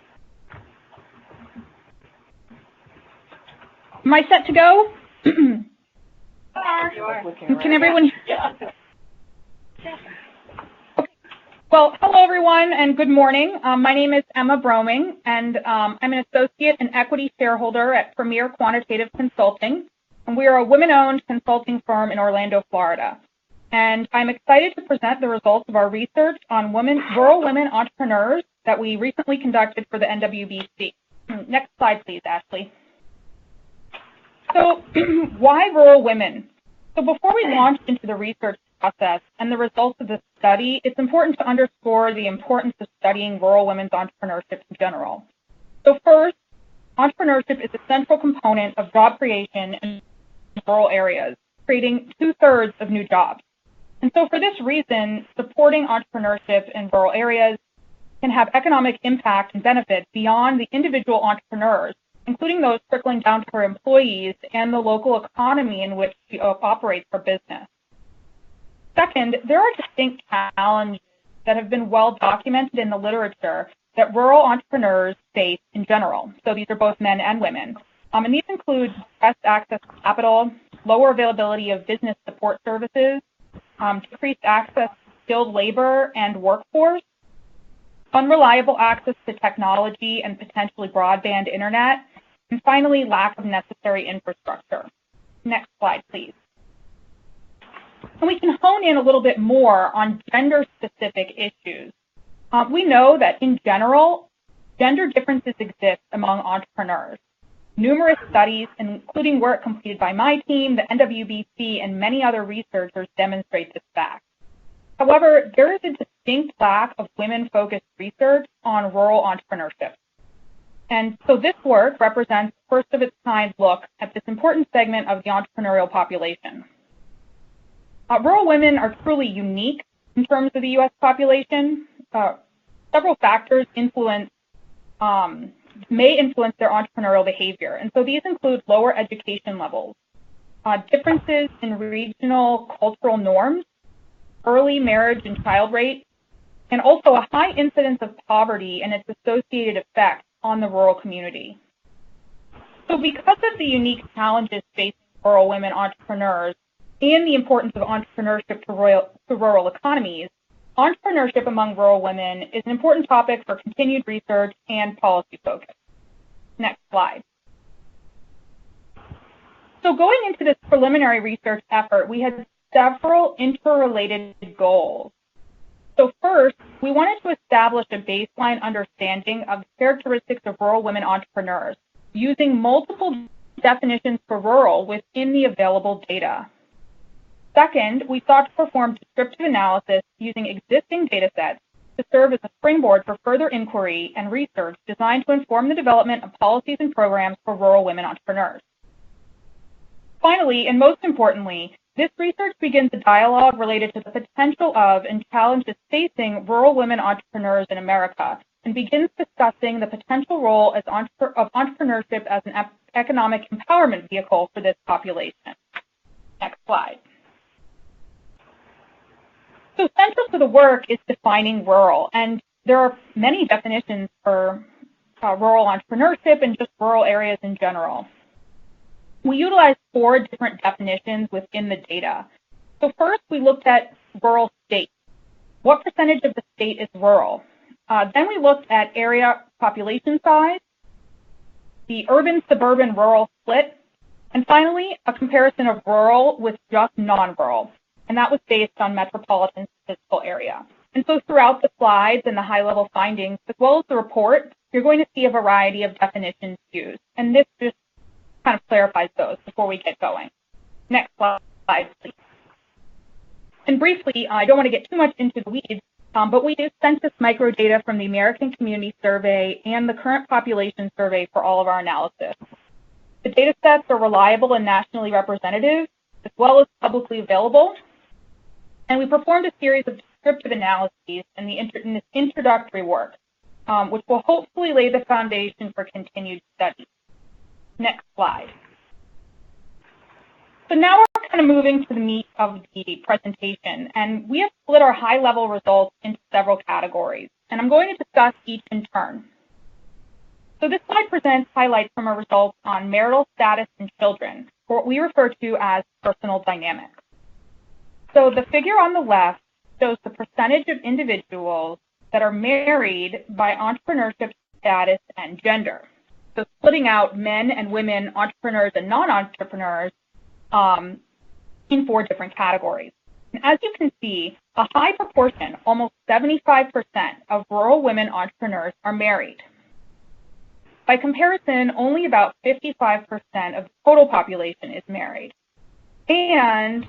Am I set to go? You are. Can everyone hear? Okay. Well, hello everyone and good morning. My name is Emma Broming, and I'm an associate and equity shareholder at Premier Quantitative Consulting. and we are a women-owned consulting firm in Orlando, Florida. And I'm excited to present the results of our research on rural women entrepreneurs that we recently conducted for the NWBC. Next slide, please, Ashley. So why rural women? So before we launch into the research process and the results of the study, it's important to underscore the importance of studying rural women's entrepreneurship in general. So first, entrepreneurship is a central component of job creation in rural areas, creating 2/3 of new jobs. And so for this reason, supporting entrepreneurship in rural areas can have economic impact and benefits beyond the individual entrepreneurs, including those trickling down to our employees and the local economy in which we operate our business. Second, there are distinct challenges that have been well documented in the literature that rural entrepreneurs face in general. So these are both men and women. And these include best access to capital, lower availability of business support services, decreased access to skilled labor and workforce, unreliable access to technology and potentially broadband internet, and finally, lack of necessary infrastructure. Next slide, please. And we can hone in a little bit more on gender-specific issues. We know that in general, gender differences exist among entrepreneurs. Numerous studies, including work completed by my team, the NWBC, and many other researchers demonstrate this fact. However, there is a distinct lack of women-focused research on rural entrepreneurship. And so this work represents a first-of-its-kind look at this important segment of the entrepreneurial population. Rural women are truly unique in terms of the U.S. population. Several factors may influence their entrepreneurial behavior. And so these include lower education levels, differences in regional cultural norms, early marriage and child rate, and also a high incidence of poverty and its associated effects on the rural community. So because of the unique challenges facing rural women entrepreneurs and the importance of entrepreneurship to rural economies, entrepreneurship among rural women is an important topic for continued research and policy focus. Next slide. So going into this preliminary research effort, we had several interrelated goals. So first, we wanted to establish a baseline understanding of the characteristics of rural women entrepreneurs using multiple definitions for rural within the available data. Second, we sought to perform descriptive analysis using existing data sets to serve as a springboard for further inquiry and research designed to inform the development of policies and programs for rural women entrepreneurs. Finally, and most importantly, this research begins a dialogue related to the potential of and challenges facing rural women entrepreneurs in America and begins discussing the potential role of entrepreneurship as an economic empowerment vehicle for this population. Next slide. So central to the work is defining rural, and there are many definitions for rural entrepreneurship and just rural areas in general. We utilized 4 different definitions within the data. So first, we looked at rural states. What percentage of the state is rural? Then we looked at area population size, the urban-suburban rural split, and finally, a comparison of rural with just non-rural, and that was based on metropolitan statistical area. And so throughout the slides and the high-level findings, as well as the report, you're going to see a variety of definitions used, and this just kind of clarifies those before we get going. Next slide, please. And briefly, I don't want to get too much into the weeds, but we used census microdata from the American Community Survey and the Current Population Survey for all of our analysis. The data sets are reliable and nationally representative, as well as publicly available. And we performed a series of descriptive analyses in this introductory work, which will hopefully lay the foundation for continued study. Next slide. So now we're kind of moving to the meat of the presentation, and we have split our high-level results into several categories, and I'm going to discuss each in turn. So this slide presents highlights from our results on marital status in children, or what we refer to as personal dynamics. So the figure on the left shows the percentage of individuals that are married by entrepreneurship status and gender. So splitting out men and women, entrepreneurs and non-entrepreneurs, in 4 different categories. And as you can see, a high proportion, almost 75% of rural women entrepreneurs are married. By comparison, only about 55% of the total population is married. And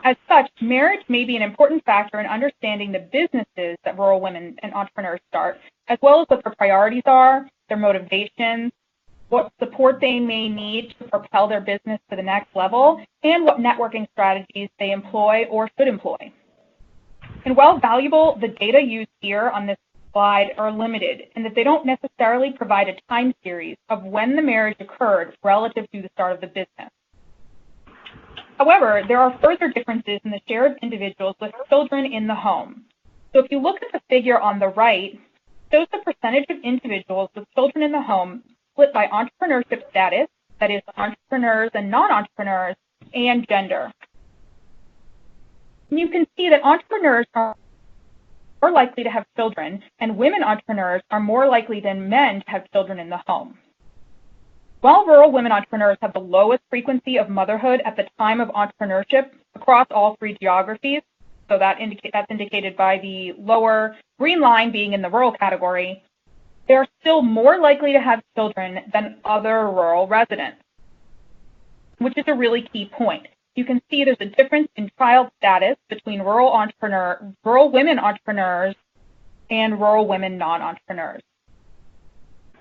as such, marriage may be an important factor in understanding the businesses that rural women and entrepreneurs start, as well as what their priorities are, their motivations, what support they may need to propel their business to the next level, and what networking strategies they employ or should employ. And while valuable, the data used here on this slide are limited in that they don't necessarily provide a time series of when the marriage occurred relative to the start of the business. However, there are further differences in the share of individuals with children in the home. So if you look at the figure on the right, it shows the percentage of individuals with children in the home split by entrepreneurship status, that is, entrepreneurs and non-entrepreneurs, and gender. And you can see that entrepreneurs are more likely to have children, and women entrepreneurs are more likely than men to have children in the home. While rural women entrepreneurs have the lowest frequency of motherhood at the time of entrepreneurship across all 3 geographies, so that's indicated by the lower green line being in the rural category, they are still more likely to have children than other rural residents, which is a really key point. You can see there's a difference in child status between rural women entrepreneurs and rural women non-entrepreneurs.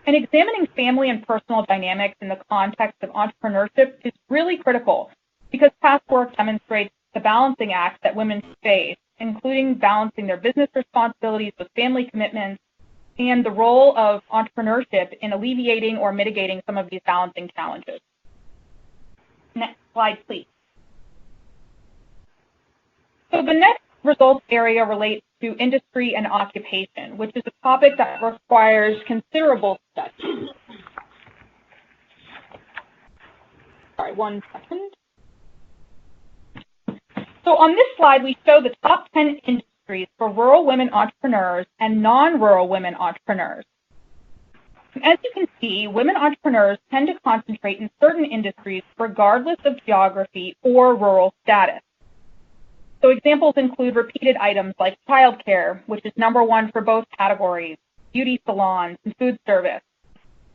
And examining family and personal dynamics in the context of entrepreneurship is really critical because past work demonstrates the balancing act that women face, including balancing their business responsibilities with family commitments and the role of entrepreneurship in alleviating or mitigating some of these balancing challenges. Next slide, please. So the next results area relates to industry and occupation, which is a topic that requires considerable study. Sorry, 1 second. So on this slide, we show the top 10 industries for rural women entrepreneurs and non-rural women entrepreneurs. As you can see, women entrepreneurs tend to concentrate in certain industries regardless of geography or rural status. So examples include repeated items like childcare, which is #1 for both categories, beauty salons, and food service.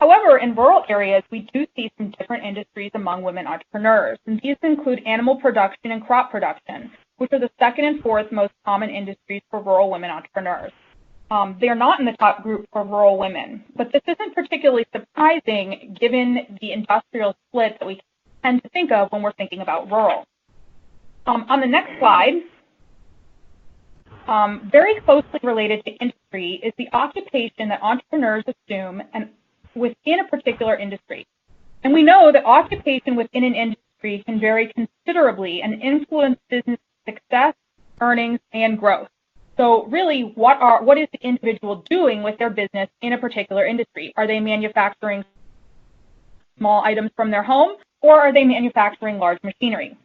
However, in rural areas, we do see some different industries among women entrepreneurs, and these include animal production and crop production, which are the 2nd and 4th most common industries for rural women entrepreneurs. They are not in the top group for rural women, but this isn't particularly surprising given the industrial split that we tend to think of when we're thinking about rural. On the next slide, very closely related to industry is the occupation that entrepreneurs assume and within a particular industry. And we know that occupation within an industry can vary considerably and influence business success, earnings, and growth. So really, what is the individual doing with their business in a particular industry? Are they manufacturing small items from their home, or are they manufacturing large machinery?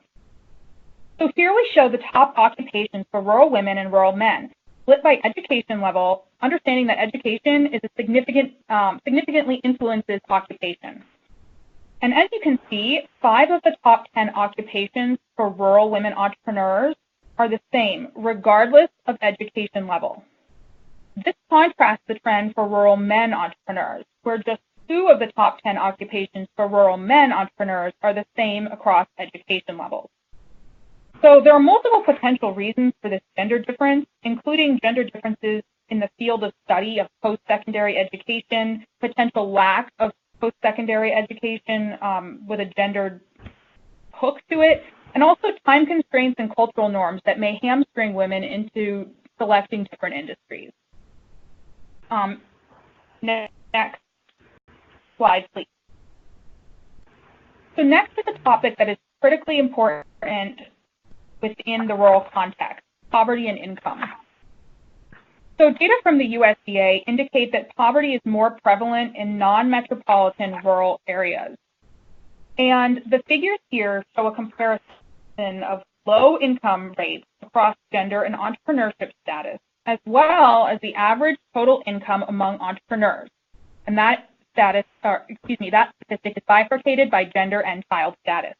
So here we show the top occupations for rural women and rural men, split by education level, understanding that education is a significantly influences occupation. And as you can see, 5 of the top 10 occupations for rural women entrepreneurs are the same, regardless of education level. This contrasts the trend for rural men entrepreneurs, where just 2 of the top 10 occupations for rural men entrepreneurs are the same across education levels. So there are multiple potential reasons for this gender difference, including gender differences in the field of study of post-secondary education, potential lack of post-secondary education with a gendered hook to it, and also time constraints and cultural norms that may hamstring women into selecting different industries. Next slide, please. So next is a topic that is critically important within the rural context, poverty and income. So data from the USDA indicate that poverty is more prevalent in non-metropolitan rural areas. And the figures here show a comparison of low income rates across gender and entrepreneurship status, as well as the average total income among entrepreneurs. And that statistic is bifurcated by gender and child status.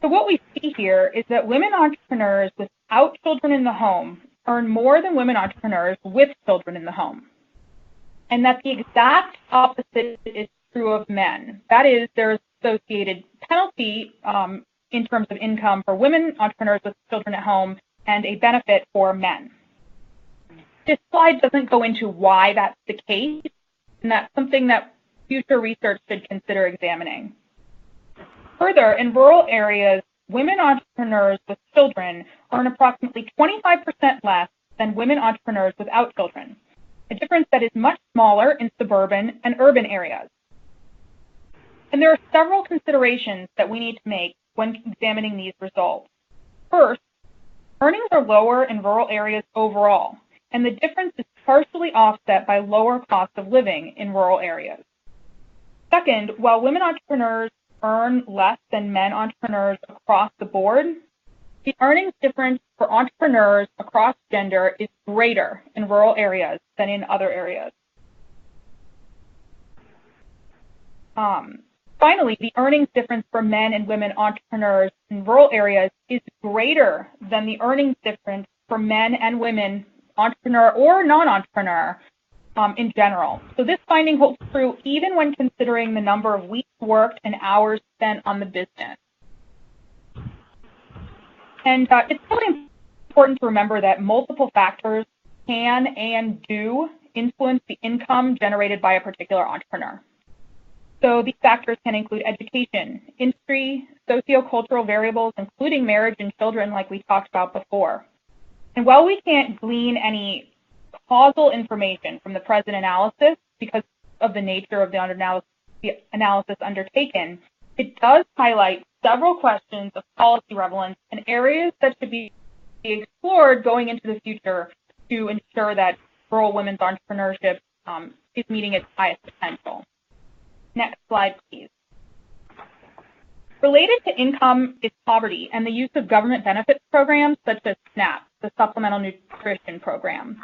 So what we see here is that women entrepreneurs without children in the home earn more than women entrepreneurs with children in the home. And that the exact opposite is true of men. That is, there's associated penalty in terms of income for women entrepreneurs with children at home and a benefit for men. This slide doesn't go into why that's the case, and that's something that future research should consider examining. Further, in rural areas, women entrepreneurs with children earn approximately 25% less than women entrepreneurs without children, a difference that is much smaller in suburban and urban areas. And there are several considerations that we need to make when examining these results. First, earnings are lower in rural areas overall, and the difference is partially offset by lower cost of living in rural areas. Second, while women entrepreneurs earn less than men entrepreneurs across the board, the earnings difference for entrepreneurs across gender is greater in rural areas than in other areas. Finally, the earnings difference for men and women entrepreneurs in rural areas is greater than the earnings difference for men and women, entrepreneur or non-entrepreneur, in general. So this finding holds true even when considering the number of weeks worked and hours spent on the business. And it's really important to remember that multiple factors can and do influence the income generated by a particular entrepreneur. So these factors can include education, industry, sociocultural variables, including marriage and children, like we talked about before. And while we can't glean any causal information from the present analysis because of the nature of the analysis undertaken, it does highlight several questions of policy relevance and areas that should be explored going into the future to ensure that rural women's entrepreneurship is meeting its highest potential. Next slide, please. Related to income is poverty and the use of government benefits programs such as SNAP, the Supplemental Nutrition Program.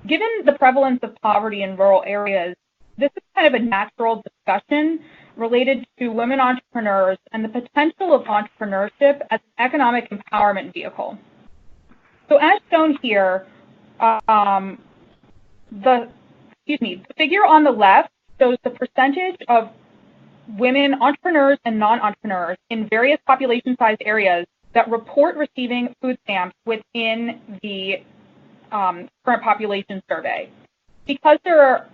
Given the prevalence of poverty in rural areas, this is kind of a natural discussion related to women entrepreneurs and the potential of entrepreneurship as an economic empowerment vehicle. So as shown here, the figure on the left shows the percentage of women entrepreneurs and non-entrepreneurs in various population-sized areas that report receiving food stamps within the current population survey. Because there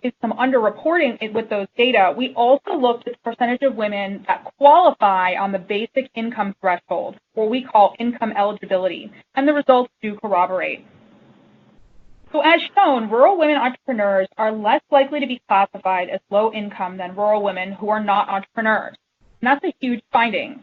is some underreporting with those data, we also looked at the percentage of women that qualify on the basic income threshold, what we call income eligibility, and the results do corroborate. So as shown, rural women entrepreneurs are less likely to be classified as low income than rural women who are not entrepreneurs. And that's a huge finding.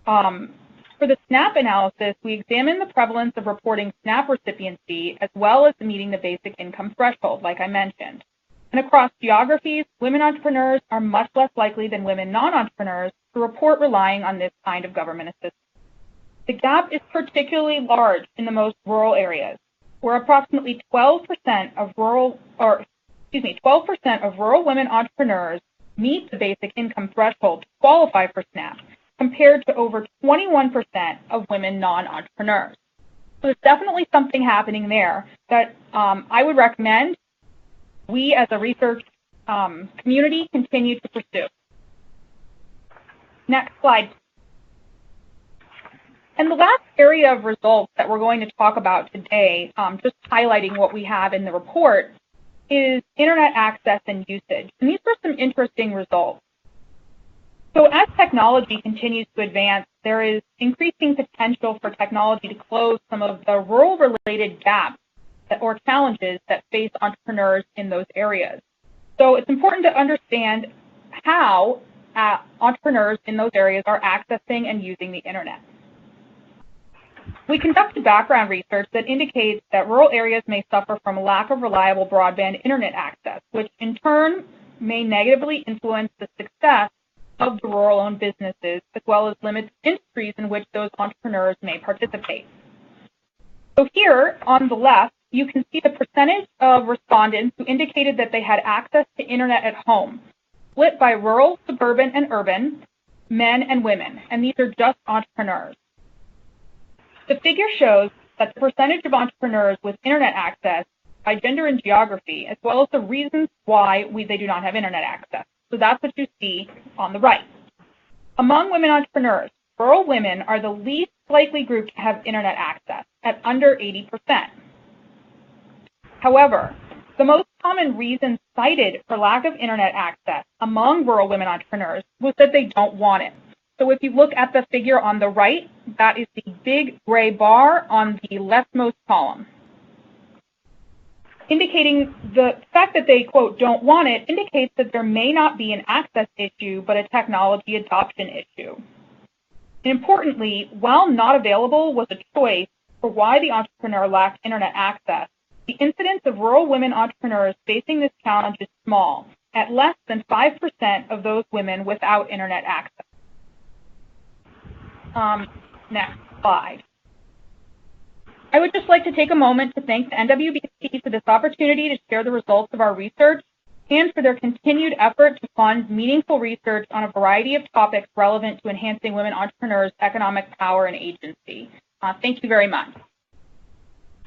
For the SNAP analysis, we examined the prevalence of reporting SNAP recipiency as well as meeting the basic income threshold, like I mentioned. And across geographies, women entrepreneurs are much less likely than women non-entrepreneurs to report relying on this kind of government assistance. The gap is particularly large in the most rural areas, where approximately 12% of rural women entrepreneurs meet the basic income threshold to qualify for SNAP, compared to over 21% of women non-entrepreneurs. So there's definitely something happening there that I would recommend we as a research community continue to pursue. Next slide. And the last area of results that we're going to talk about today, just highlighting what we have in the report, is internet access and usage. And these are some interesting results. So as technology continues to advance, there is increasing potential for technology to close some of the rural-related gaps or challenges that face entrepreneurs in those areas. So it's important to understand how entrepreneurs in those areas are accessing and using the internet. We conducted background research that indicates that rural areas may suffer from a lack of reliable broadband internet access, which in turn may negatively influence the success of the rural-owned businesses, as well as limit industries in which those entrepreneurs may participate. So here on the left, you can see the percentage of respondents who indicated that they had access to internet at home, split by rural, suburban, and urban, men and women, and these are just entrepreneurs. The figure shows that the percentage of entrepreneurs with internet access by gender and geography, as well as the reasons why they do not have internet access. So that's what you see on the right. Among women entrepreneurs, rural women are the least likely group to have internet access at under 80%. However, the most common reason cited for lack of internet access among rural women entrepreneurs was that they don't want it. So if you look at the figure on the right, that is the big gray bar on the leftmost column, indicating the fact that they, quote, don't want it indicates that there may not be an access issue, but a technology adoption issue. And importantly, while not available was a choice for why the entrepreneur lacked internet access, the incidence of rural women entrepreneurs facing this challenge is small, at less than 5% of those women without internet access. Next slide. I would just like to take a moment to thank the NWBC for this opportunity to share the results of our research and for their continued effort to fund meaningful research on a variety of topics relevant to enhancing women entrepreneurs' economic power and agency. Thank you very much.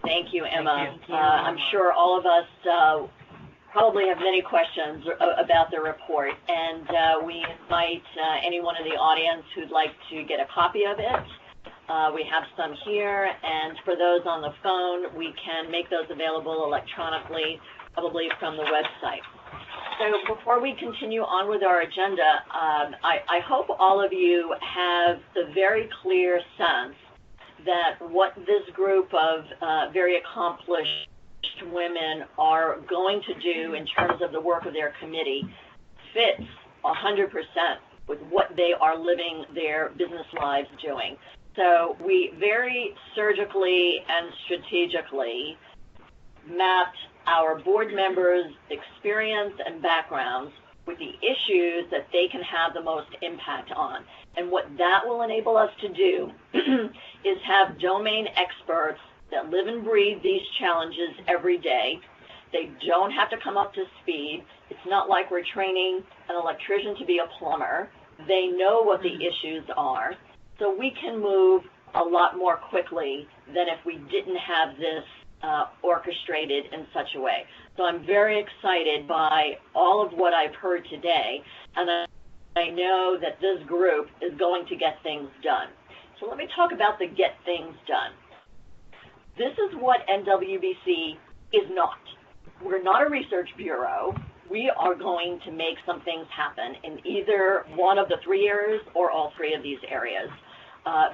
Thank you, Emma. I'm sure all of us probably have many questions about the report, and we invite anyone in the audience who'd like to get a copy of it. We have some here, and for those on the phone, we can make those available electronically, probably from the website. So before we continue on with our agenda, I hope all of you have the very clear sense that what this group of very accomplished women are going to do in terms of the work of their committee fits 100% with what they are living their business lives doing. So we very surgically and strategically mapped our board members' experience and backgrounds with the issues that they can have the most impact on. And what that will enable us to do is have domain experts that live and breathe these challenges every day. They don't have to come up to speed. It's not like we're training an electrician to be a plumber. They know what the issues are. So we can move a lot more quickly than if we didn't have this orchestrated in such a way. So I'm very excited by all of what I've heard today, and I know that this group is going to get things done. So let me talk about the get things done. This is what NWBC is not. We're not a research bureau. We are going to make some things happen in either one of the three areas or all three of these areas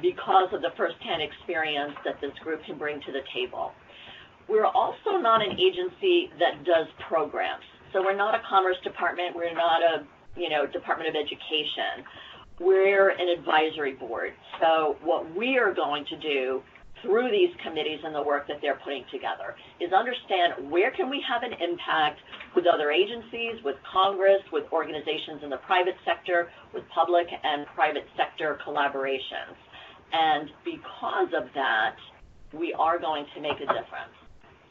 because of the firsthand experience that this group can bring to the table. We're also not an agency that does programs. So we're not a Commerce Department. We're not a Department of Education. We're an advisory board. So what we are going to do through these committees and the work that they're putting together is understand where can we have an impact with other agencies, with Congress, with organizations in the private sector, with public and private sector collaborations. And because of that, we are going to make a difference.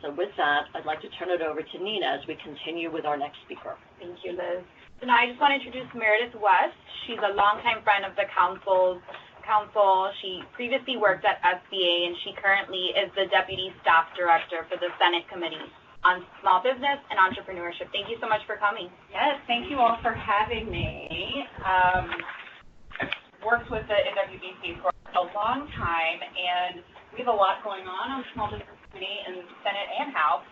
So with that, I'd like to turn it over to Nina as we continue with our next speaker. Thank you, Liz. And I just want to introduce Meredith West. She's a longtime friend of the council. She previously worked at SBA, and she currently is the Deputy Staff Director for the Senate Committee on Small Business and Entrepreneurship. Thank you so much for coming. Yes, thank you all for having me. I've worked with the NWBC for a long time, and we have a lot going on Small Business Committee in Senate and House.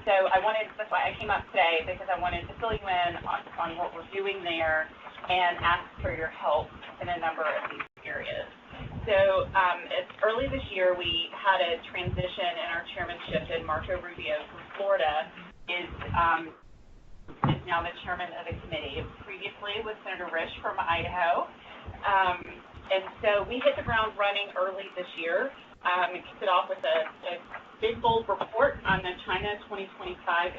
So that's why I came up today, because I wanted to fill you in on what we're doing there and ask for your help in a number of these areas. So early this year, we had a transition in our chairmanship, and Marco Rubio from Florida is now the chairman of the committee. Previously was Senator Risch from Idaho. And so we hit the ground running early this year. We kicked it off with a big, bold report on the China 2025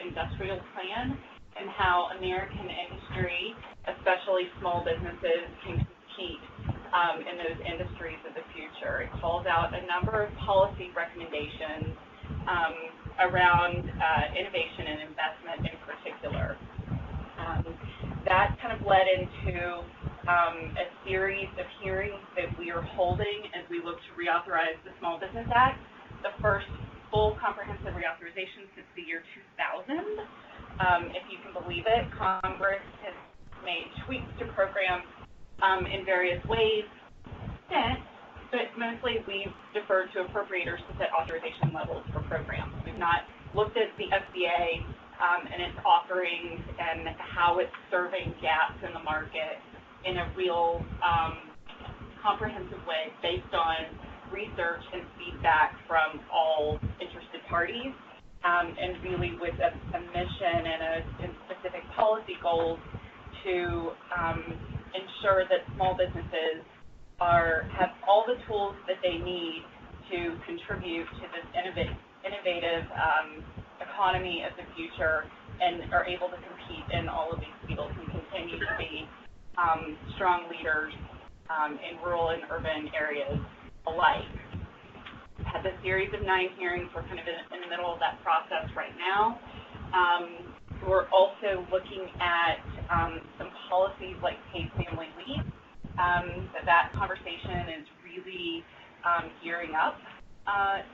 Industrial Plan and how American industry, especially small businesses, can compete in those industries of the future. It calls out a number of policy recommendations around innovation and investment in particular. That kind of led into a series of hearings that we are holding as we look to reauthorize the Small Business Act, the first full comprehensive reauthorization since the year 2000. If you can believe it, Congress has made tweaks to programs in various ways since, but mostly we've deferred to appropriators to set authorization levels for programs. We've not looked at the SBA and its offerings and how it's serving gaps in the market in a real comprehensive way based on research and feedback from all interested parties, and really with a mission and specific policy goals to ensure that small businesses have all the tools that they need to contribute to this innovative economy of the future and are able to compete in all of these fields and continue to be strong leaders in rural and urban areas alike. We've had this series of 9 hearings. We're kind of in the middle of that process right now. We're also looking at some policies like paid family leave. That conversation is really gearing up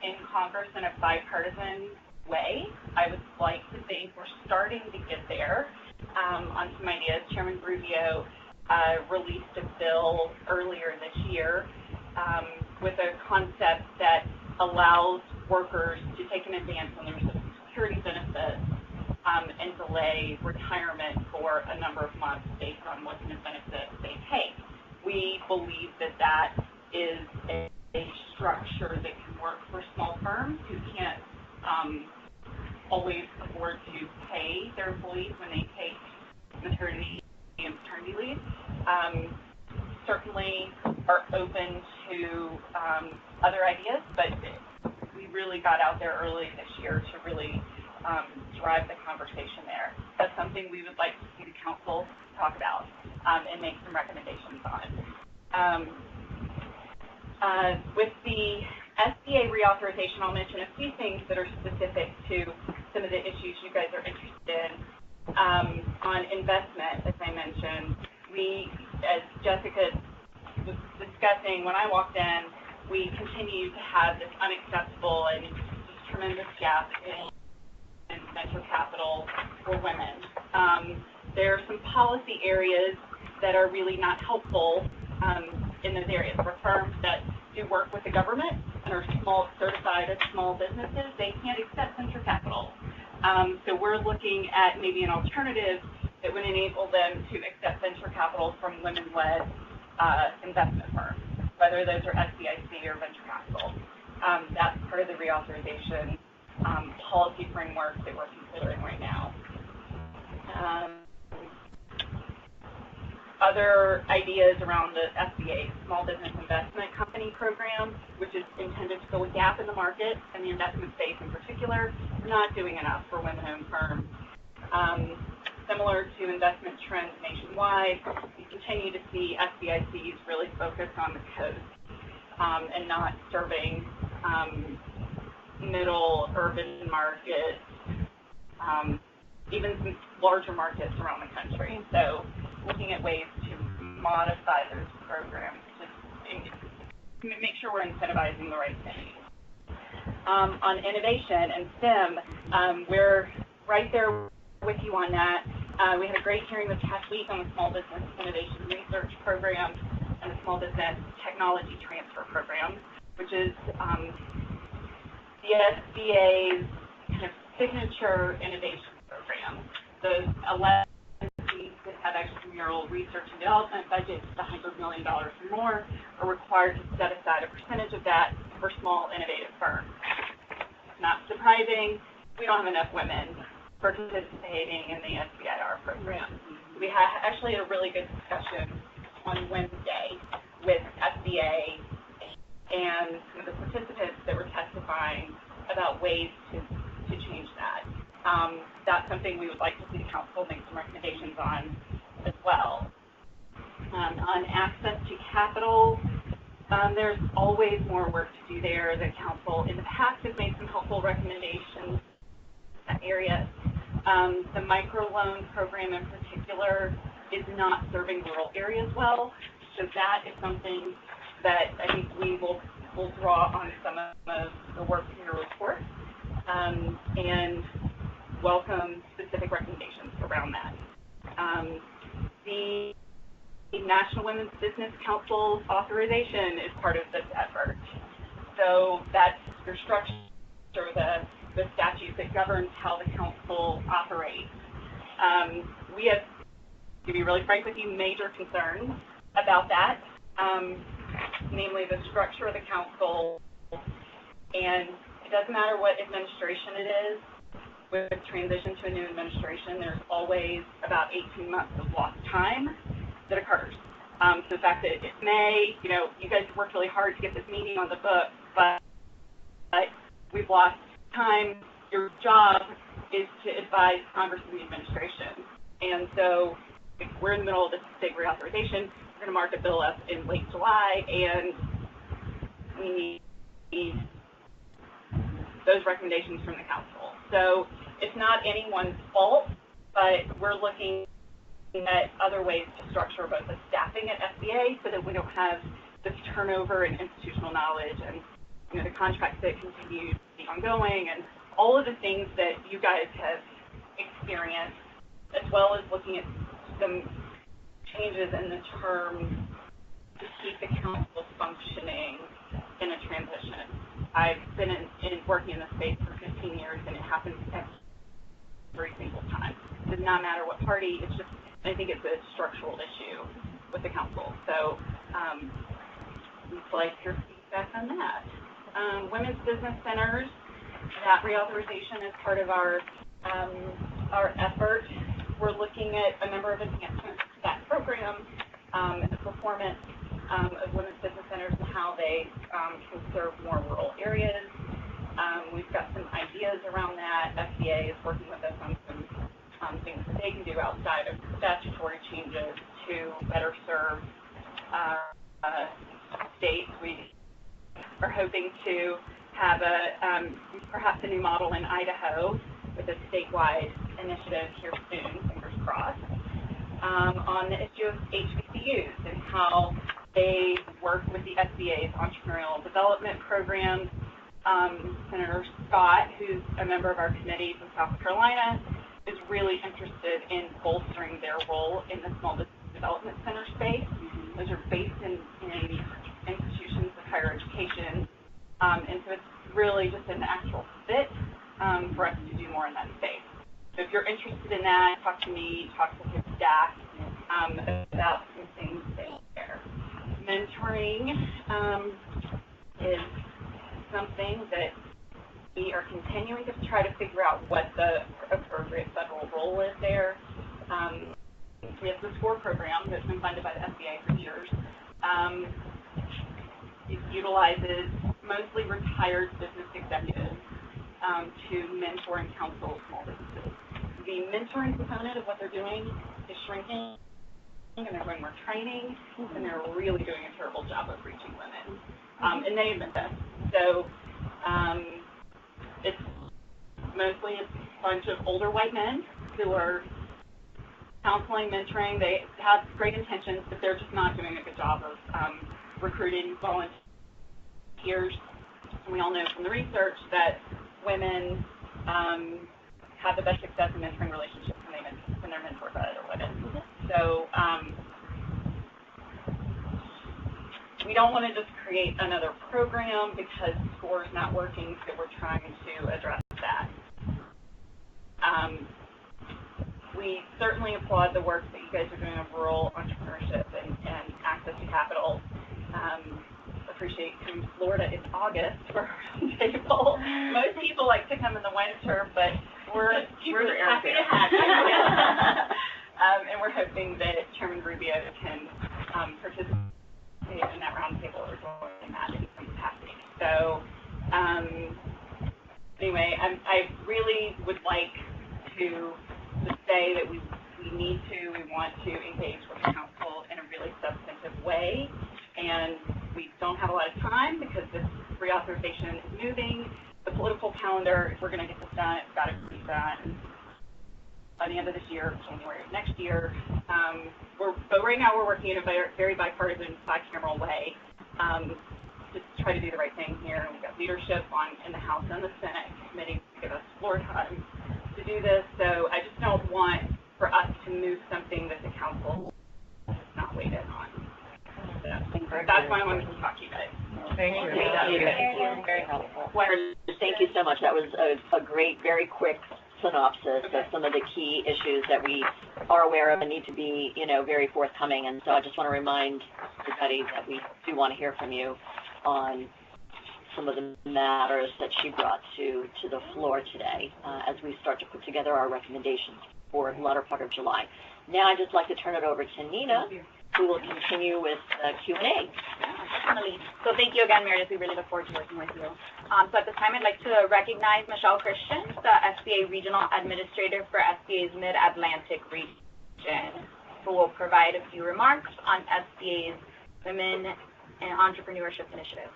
in Congress in a bipartisan way. I would like to think we're starting to get there on some ideas. Chairman Rubio released a bill earlier this year with a concept that allows workers to take an advance on their Social Security benefits and delay retirement for a number of months based on what kind of benefits they take. We believe that is a structure that can work for small firms who can't always afford to pay their employees when they take maternity and paternity leave. Certainly are open to other ideas, but we really got out there early this year to really drive the conversation there. That's something we would like to see the council talk about and make some recommendations on. With the SBA reauthorization, I'll mention a few things that are specific to some of the issues you guys are interested in. On investment, as I mentioned, we, as Jessica was discussing, when I walked in, we continue to have this unacceptable and just tremendous gap in venture capital for women. There are some policy areas that are really not helpful in those areas. For firms that do work with the government and are certified as small businesses, they can't accept venture capital. So we're looking at maybe an alternative that would enable them to accept venture capital from women-led investment firms, whether those are SBIC or venture capital. That's part of the reauthorization policy framework that we're considering right now. Other ideas around the SBA, Small Business Investment Company Program, which is intended to fill a gap in the market and the investment space in particular, not doing enough for women-owned firms. Similar to investment trends nationwide, we continue to see SBICs really focus on the coast and not serving middle urban markets, even some larger markets around the country. So looking at ways to modify those programs to make sure we're incentivizing the right things. On innovation and STEM, we're right there with you on that. We had a great hearing this past week on the Small Business Innovation Research Program and the Small Business Technology Transfer Program, which is the SBA's kind of signature innovation program. Those 11 that have extramural research and development budgets of $100 million or more are required to set aside a percentage of that for small innovative firms. Not surprising, we don't have enough women participating in the SBIR program. We had actually a really good discussion on Wednesday with SBA and some of the participants that were testifying about ways to change that. That's something we would like to see the council make some recommendations on as well. On access to capital, there's always more work to do there. The council in the past has made some helpful recommendations in that area. The microloan program in particular is not serving rural areas well. So that is something that I think we will draw on some of the work in your report, and welcome specific recommendations around that. The National Women's Business Council's authorization is part of this effort. So that's your structure, the statute that governs how the council operates. We have, to be really frank with you, major concerns about that, namely the structure of the council. And it doesn't matter what administration it is. With transition to a new administration, there's always about 18 months of lost time that occurs. So the fact that it's May, you guys worked really hard to get this meeting on the book, but we've lost time. Your job is to advise Congress and the administration. And so if we're in the middle of this state reauthorization, we're going to mark a bill up in late July, and we need those recommendations from the council. So it's not anyone's fault, but we're looking at other ways to structure both the staffing at SBA so that we don't have this turnover in institutional knowledge and the contracts that continue to be ongoing and all of the things that you guys have experienced, as well as looking at some changes in the terms to keep the council functioning in a transition. I've been working in this space for 15 years, and it happens every single time. It does not matter what party. It's just, I think it's a structural issue with the council. So I'd like your feedback on that. Women's business centers, that reauthorization is part of our effort. We're looking at a number of enhancements to that program, and the performance of women's business centers and how they can serve more rural areas. We've got some ideas around that. FDA is working with us on some things that they can do outside of statutory changes to better serve states. We are hoping to have perhaps a new model in Idaho with a statewide initiative here soon, fingers crossed, on the issue of HBCUs and how they work with the SBA's entrepreneurial development programs. Senator Scott, who's a member of our committee from South Carolina, is really interested in bolstering their role in the small business development center space. Those are based in institutions of higher education, and so it's really just a natural fit for us to do more in that space. So if you're interested in that, talk to me, talk to his staff about some things there. Mentoring is something that we are continuing to try to figure out what the appropriate federal role is there. We have the SCORE program that's been funded by the SBA for years. It utilizes mostly retired business executives to mentor and counsel small businesses. The mentoring component of what they're doing is shrinking, and they're doing more training, and they're really doing a terrible job of reaching women. And they admit that. So it's mostly a bunch of older white men who are counseling, mentoring. They have great intentions, but they're just not doing a good job of recruiting volunteers. And we all know from the research that women have the best success in mentoring relationships when they're mentored by other women. So we don't want to just create another program because SCORE is not working, so we're trying to address that. We certainly applaud the work that you guys are doing on rural entrepreneurship and access to capital. Appreciate coming to Florida in August for a roundtable. Most people like to come in the winter, but we're happy to have you. And we're hoping that Chairman Rubio can participate in that roundtable or join that in some capacity. So anyway, I really would like to say that we want to engage with the council in a really substantive way, and we don't have a lot of time because this reauthorization is moving. The political calendar, if we're going to get this done, it's got to be done by the end of this year, January of next year. But right now we're working in a very bipartisan, bicameral way to try to do the right thing here. And we've got leadership in the House and the Senate committing to give us floor time to do this. So I just don't want for us to move something that the council has not weighed in on. So that's why I wanted to talk to you guys. Thank you. Very helpful. Thank you so much. That was a great, very quick synopsis of some of the key issues that we are aware of and need to be, very forthcoming. And so I just want to remind everybody that we do want to hear from you on some of the matters that she brought to the floor today as we start to put together our recommendations for the latter part of July. Now I'd just like to turn it over to Nina, who will continue with Q&A. Definitely. So thank you again, Meredith. We really look forward to working with you. So at this time, I'd like to recognize Michelle Christian, the SBA Regional Administrator for SBA's Mid-Atlantic region, who will provide a few remarks on SBA's Women and Entrepreneurship Initiative.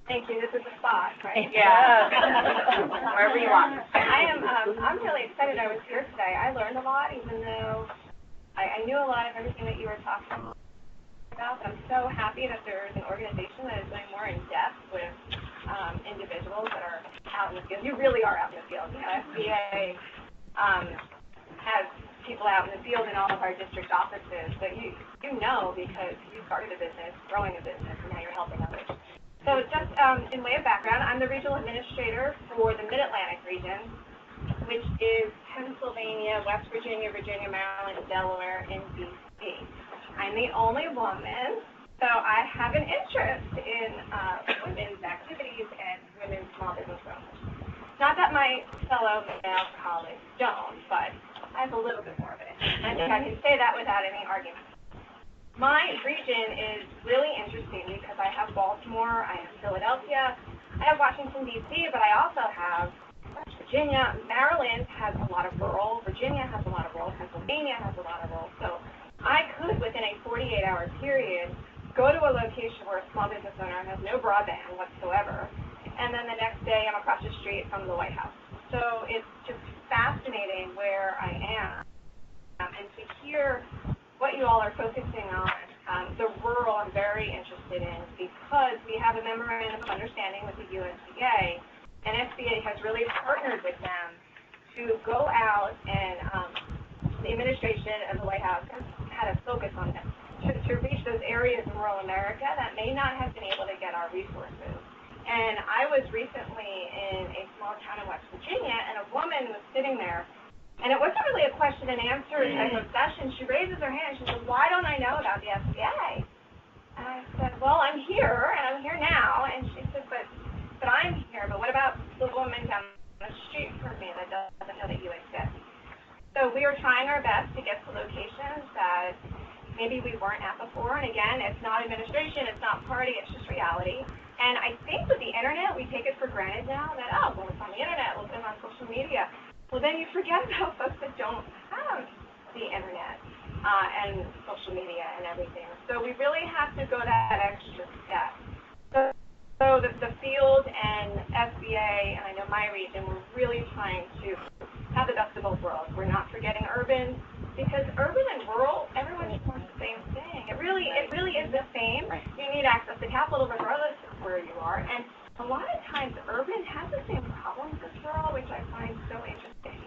Thank you. This is the spot, right? Yeah. Wherever you want. I'm really excited I was here today. I learned a lot, even though I knew a lot of everything that you were talking about. I'm so happy that there's an organization that is going more in depth with individuals that are out in the field. You really are out in the field. SBA has people out in the field in all of our district offices, but you know because you started a business, growing a business, and now you're helping others. So just in way of background, I'm the regional administrator for the Mid-Atlantic region, which is Pennsylvania, West Virginia, Virginia, Maryland, Delaware, and D.C. I'm the only woman, so I have an interest in women's activities and women's small business owners. Not that my fellow male colleagues don't, but I have a little bit more of it. I think I can say that without any argument. My region is really interesting because I have Baltimore, I have Philadelphia, I have Washington, D.C., but I also have West Virginia. Maryland has a lot of rural. Virginia has a lot of rural. Pennsylvania has a lot of rural. So I could, within a 48-hour period, go to a location where a small business owner has no broadband whatsoever, and then the next day I'm across the street from the White House. So it's just fascinating where I am. And to hear what you all are focusing on, the rural I'm very interested in because we have a memorandum of understanding with the USDA, and SBA has really partnered with them to go out and the administration of the White House has had a focus on them to reach those areas in rural America that may not have been able to get our resources. And I was recently in a small town in West Virginia, and a woman was sitting there, and it wasn't really a question and answer type of session. She raises her hand. She says, "Why don't I know about the SBA?" And I said, "Well, I'm here, and I'm here now." And she said, but I'm here. But what about the woman down the street from me that doesn't know that you exist?" So we are trying our best to get to locations that maybe we weren't at before. And again, it's not administration, it's not party, it's just reality. And I think with the internet, we take it for granted now that, well, it's on the internet, we'll put it on social media. Well, then you forget about folks that don't have the internet and social media and everything. So we really have to go that extra step. So the field and SBA, and I know my region, we're really trying to have the best of both worlds. We're not forgetting urban, because urban and rural, everyone just wants the same thing. It really is the same. You need access to capital regardless of where you are. And a lot of times urban has the same problems as rural, which I find so interesting.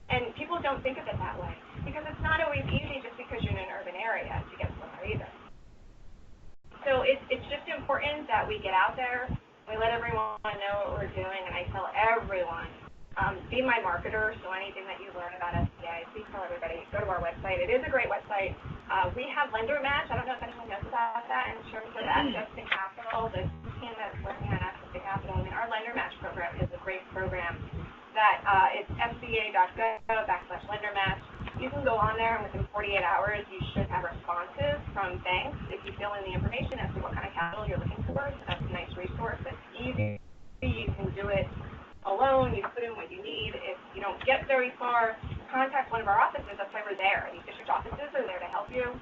And people don't think of it that way, because it's not always easy just because you're in an urban area to get somewhere either. So it's just important that we get out there, we let everyone know what we're doing, and I tell everyone, be my marketer, so anything that you learn about SBA, please tell everybody, go to our website. It is a great website. We have lender match. I don't know if anyone knows about that in terms of access to capital. The team that's working on access to capital, our lender match program is a great program that it's sba.gov/lender match. You can go on there, and within 48 hours, you should have responses from banks if you fill in the information as to what kind of capital you're looking for. So that's a nice resource. It's easy. You can do it alone. You put in what you need. If you don't get very far, contact one of our offices. That's why we're there. These district offices are there to help you.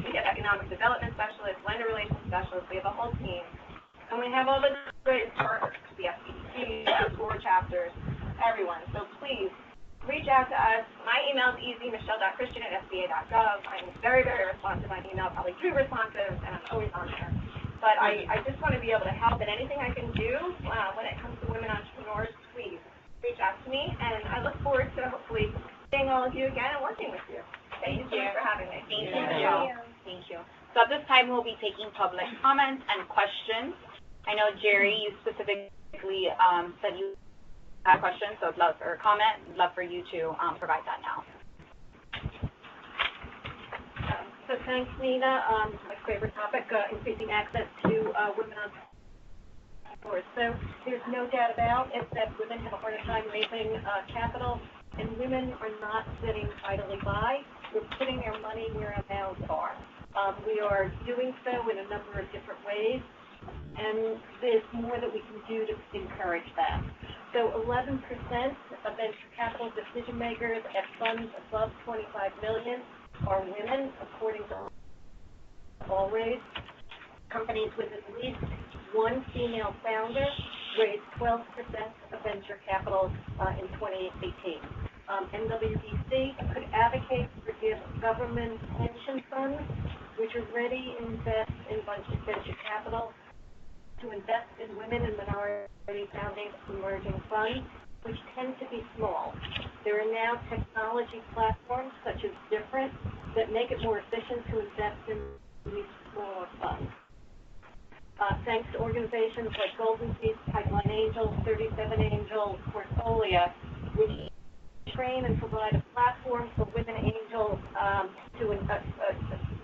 We have economic development specialists, lender relations specialists. We have a whole team. And we have all the great partners, the FDC, the board chapters, everyone. So please reach out to us. My email is easy, michelle.christian@sba.gov. I'm very, very responsive on email, probably too responsive, and I'm always on there. But I just want to be able to help, and anything I can do when it comes to women entrepreneurs, please reach out to me, and I look forward to hopefully seeing all of you again and working with you. Thank you so much for having me. Thank you. Thank you. So at this time, we'll be taking public comments and questions. I know, Jerry, you specifically said you had a question, so I'd love for a comment. I'd love for you to provide that now. So thanks, Nina. My favorite topic, increasing access to women entrepreneurs. So there's no doubt about it that women have a harder time raising capital, and women are not sitting idly by. We're putting their money where our mouths are. We are doing so in a number of different ways, and there's more that we can do to encourage that. So 11% of venture capital decision makers at funds above $25 million are women, according to Allraise. Companies with at least one female founder raised 12% of venture capital in 2018. NWBC could advocate for government pension funds, which are ready to invest in venture capital, to invest in women and minority founding emerging funds, which tend to be small. There are now technology platforms such as Different that make it more efficient to invest in these smaller funds. Thanks to organizations like Golden Seed, Pipeline Angels, 37 Angels, Portfolio, which train and provide a platform for women angels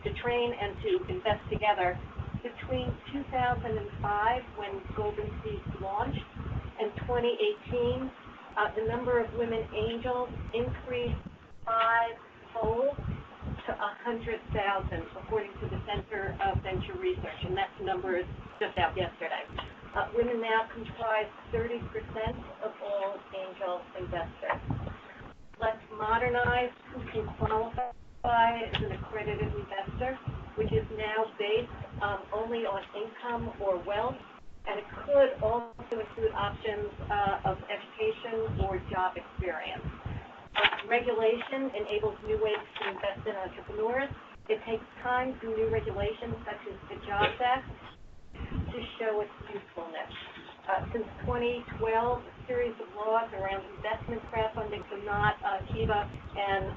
to train and to invest together. Between 2005, when Golden Seed launched, and 2018, the number of women angels increased fivefold to 100,000, according to the Center of Venture Research, and that number is just out yesterday. Women now comprise 30% of all angel investors. Let's modernize who can qualify as an accredited investor, which is now based only on income or wealth, and it could also include options of education or job experience. Regulation enables new ways to invest in entrepreneurs. It takes time for new regulations such as the Jobs Act to show its usefulness. Since 2012, a series of laws around investment crowdfunding, so not Kiva and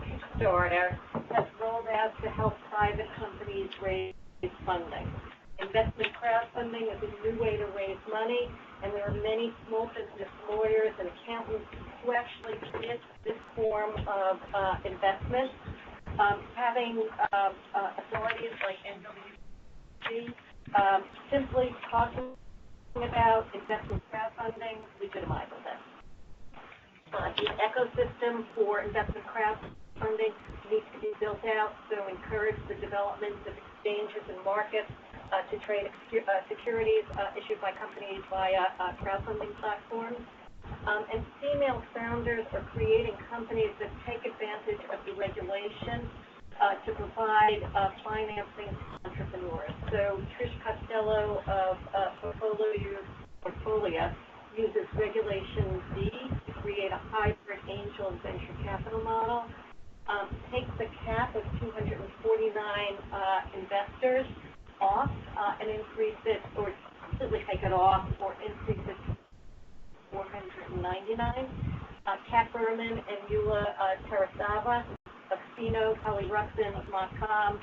Kickstarter, has rolled out to help private companies raise funding. Investment crowdfunding is a new way to raise money, and there are many small business lawyers and accountants who actually fit this form of investment. Having authorities like NWBC simply talking about investment crowdfunding legitimizes it. The ecosystem for investment crowdfunding needs to be built out, so encourage the development of exchanges and markets to trade securities issued by companies via crowdfunding platforms. And female founders are creating companies that take advantage of the regulation to provide financing to entrepreneurs. So Trish Costello of Portfolio uses Regulation D to create a hybrid angel venture capital model, takes the cap of 249 investors off and increase it, or completely take it off, or increase it to 499. Kat Berman and Eula Terasava of Fino, Polyruxin, Macom,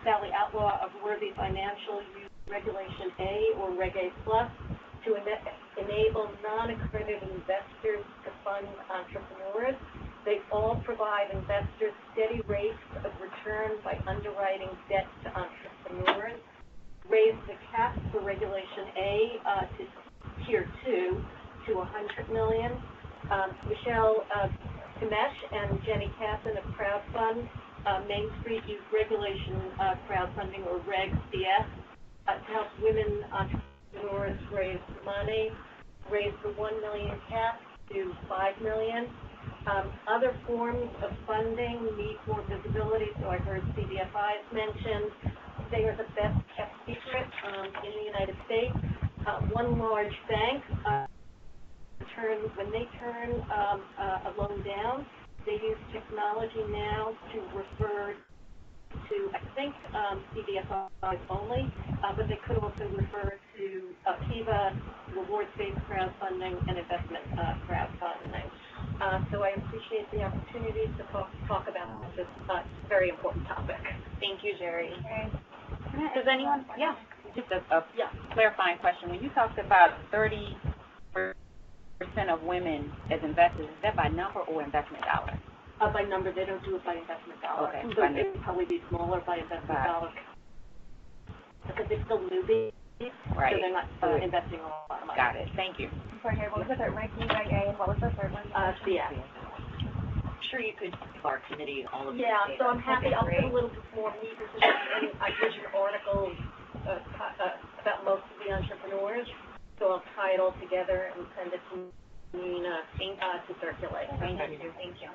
Sally Outlaw of Worthy Financial use Regulation A or Reg A Plus to enable non-accredited investors to fund entrepreneurs. They all provide investors steady rates of return by underwriting debt to entrepreneurs. Raise the cap for Regulation A to Tier 2 to $100 million. Michelle Kamesh and Jenny Casson of Crowdfund Main Street use Regulation Crowdfunding or Reg CS to help women entrepreneurs raise money. Raise the $1 million cap to $5 million. Other forms of funding need more visibility, so I heard CDFIs mentioned. They are the best kept secret in the United States. One large bank when they turn a loan down, they use technology now to refer to, I think, CDFIs only, but they could also refer to Kiva, rewards-based crowdfunding, and investment crowdfunding. So I appreciate the opportunity to talk about this very important topic. Thank you, Jerry. Okay. Does anyone, just a clarifying question. When you talked about 30% of women as investors, is that by number or investment dollars? By number, they don't do it by investment dollar. Okay. So it would probably be smaller by investment dollar. Because they're still newbies, Right. so they're not investing a lot of money. Got it. Thank you. Sorry, what was the third one? Reg A, and what was the third one? Yeah. I'm sure you could give our committee all of the Yeah, data. so I'm happy. I'll put a little bit more meat into this, and I did an article about most of the entrepreneurs, so I'll tie it all together and send it to Nina to circulate. Thank you. Thank you.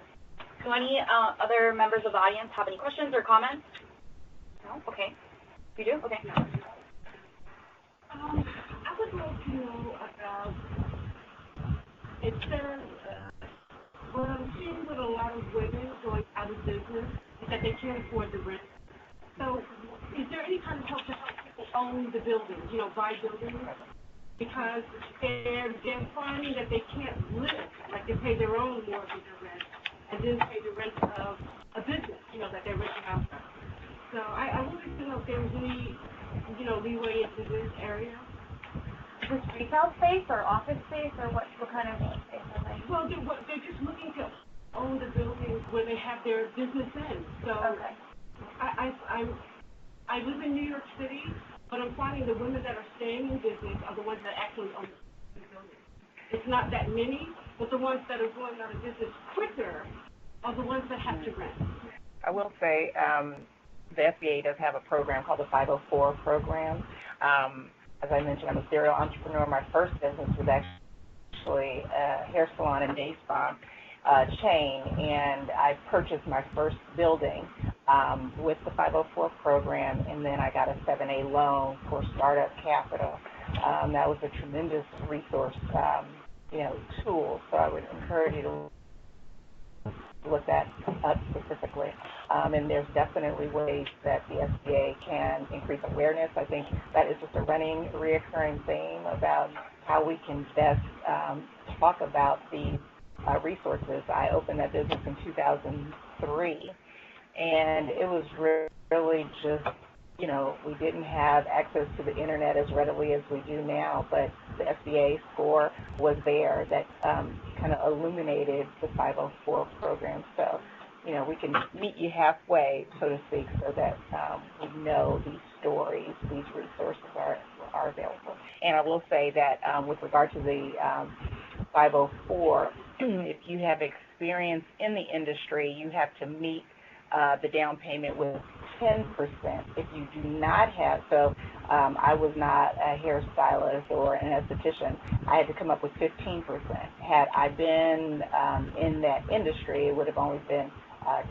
Do any other members of the audience have any questions or comments? No? Okay. You do? Okay. I would like to know about, it says, what I'm seeing with a lot of women going out of business is that they can't afford the rent. So is there any kind of help to help people own the buildings, buy buildings? Because they're finding that they can't live, like they pay their own mortgage or rent, and then pay the rent of a business, that they're renting out. So I wanted to know if there was any, leeway into this area. Is this retail space or office space or what kind of space are they? Well, they're just looking to own the buildings where they have their business in. So Okay. I live in New York City, but I'm finding the women that are staying in business are the ones that actually own the buildings. It's not that many, but the ones that are going out of business quicker are the ones that have to rent. I will say the SBA does have a program called the 504 program. As I mentioned, I'm a serial entrepreneur. My first business was actually a hair salon and day spa chain, and I purchased my first building with the 504 program, and then I got a 7A loan for startup capital. That was a tremendous resource, tool. So I would encourage you to look that up specifically. And there's definitely ways that the SBA can increase awareness. I think that is just a reoccurring theme about how we can best talk about these resources. I opened that business in 2003, and it was really just, we didn't have access to the internet as readily as we do now, but the SBA score was there that kind of illuminated the 504 program. So, we can meet you halfway, so to speak, so that we know these stories, these resources are available. And I will say that with regard to the 504, if you have experience in the industry, you have to meet the down payment with 10%. If you do not have, I was not a hairstylist or an esthetician. I had to come up with 15%. Had I been in that industry, it would have only been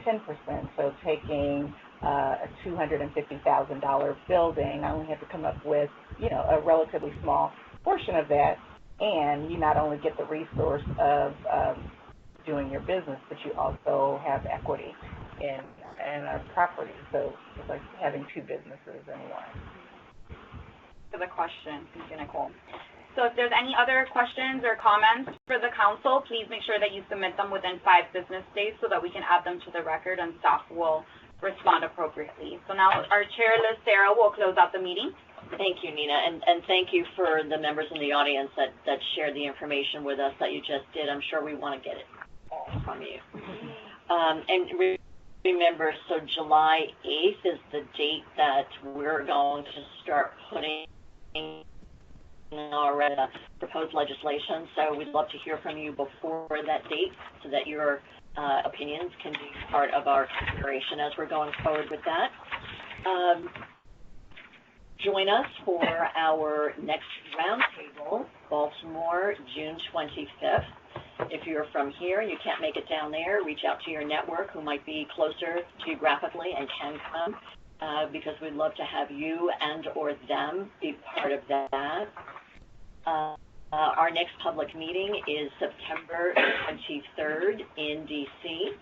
10%. So taking a $250,000 building, I only had to come up with, a relatively small portion of that. And you not only get the resource of doing your business, but you also have equity in a property. So it's like having two businesses in one. For the question, thank you, Nicole. So if there's any other questions or comments for the council, please make sure that you submit them within 5 business days so that we can add them to the record and staff will respond appropriately. So now our chair, Liz Sarah, will close out the meeting. Thank you, Nina, and thank you for the members in the audience that shared the information with us that you just did. I'm sure we want to get it all from you. And remember, so July 8th is the date that we're going to start putting our proposed legislation. So we'd love to hear from you before that date so that your opinions can be part of our consideration as we're going forward with that. Join us for our next roundtable, Baltimore, June 25th. If you're from here and you can't make it down there, reach out to your network who might be closer geographically and can come, because we'd love to have you and or them be part of that. Our next public meeting is September 23rd in DC.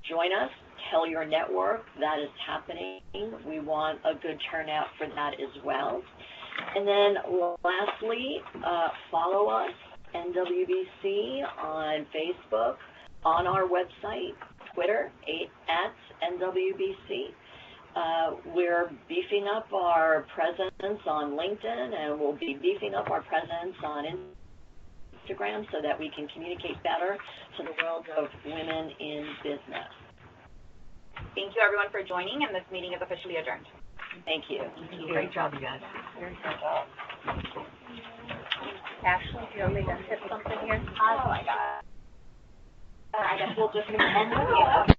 Join us, tell your network that is happening. We want a good turnout for that as well. And then lastly, follow us, NWBC, on Facebook, on our website, Twitter, at NWBC. We're beefing up our presence on LinkedIn, and we'll be beefing up our presence on Instagram so that we can communicate better to the world of women in business. Thank you, everyone, for joining, and this meeting is officially adjourned. Thank you. Great job, you guys. Very good job. Ashley, do you want me to hit something here? Oh, my God. I guess we'll just end the meeting.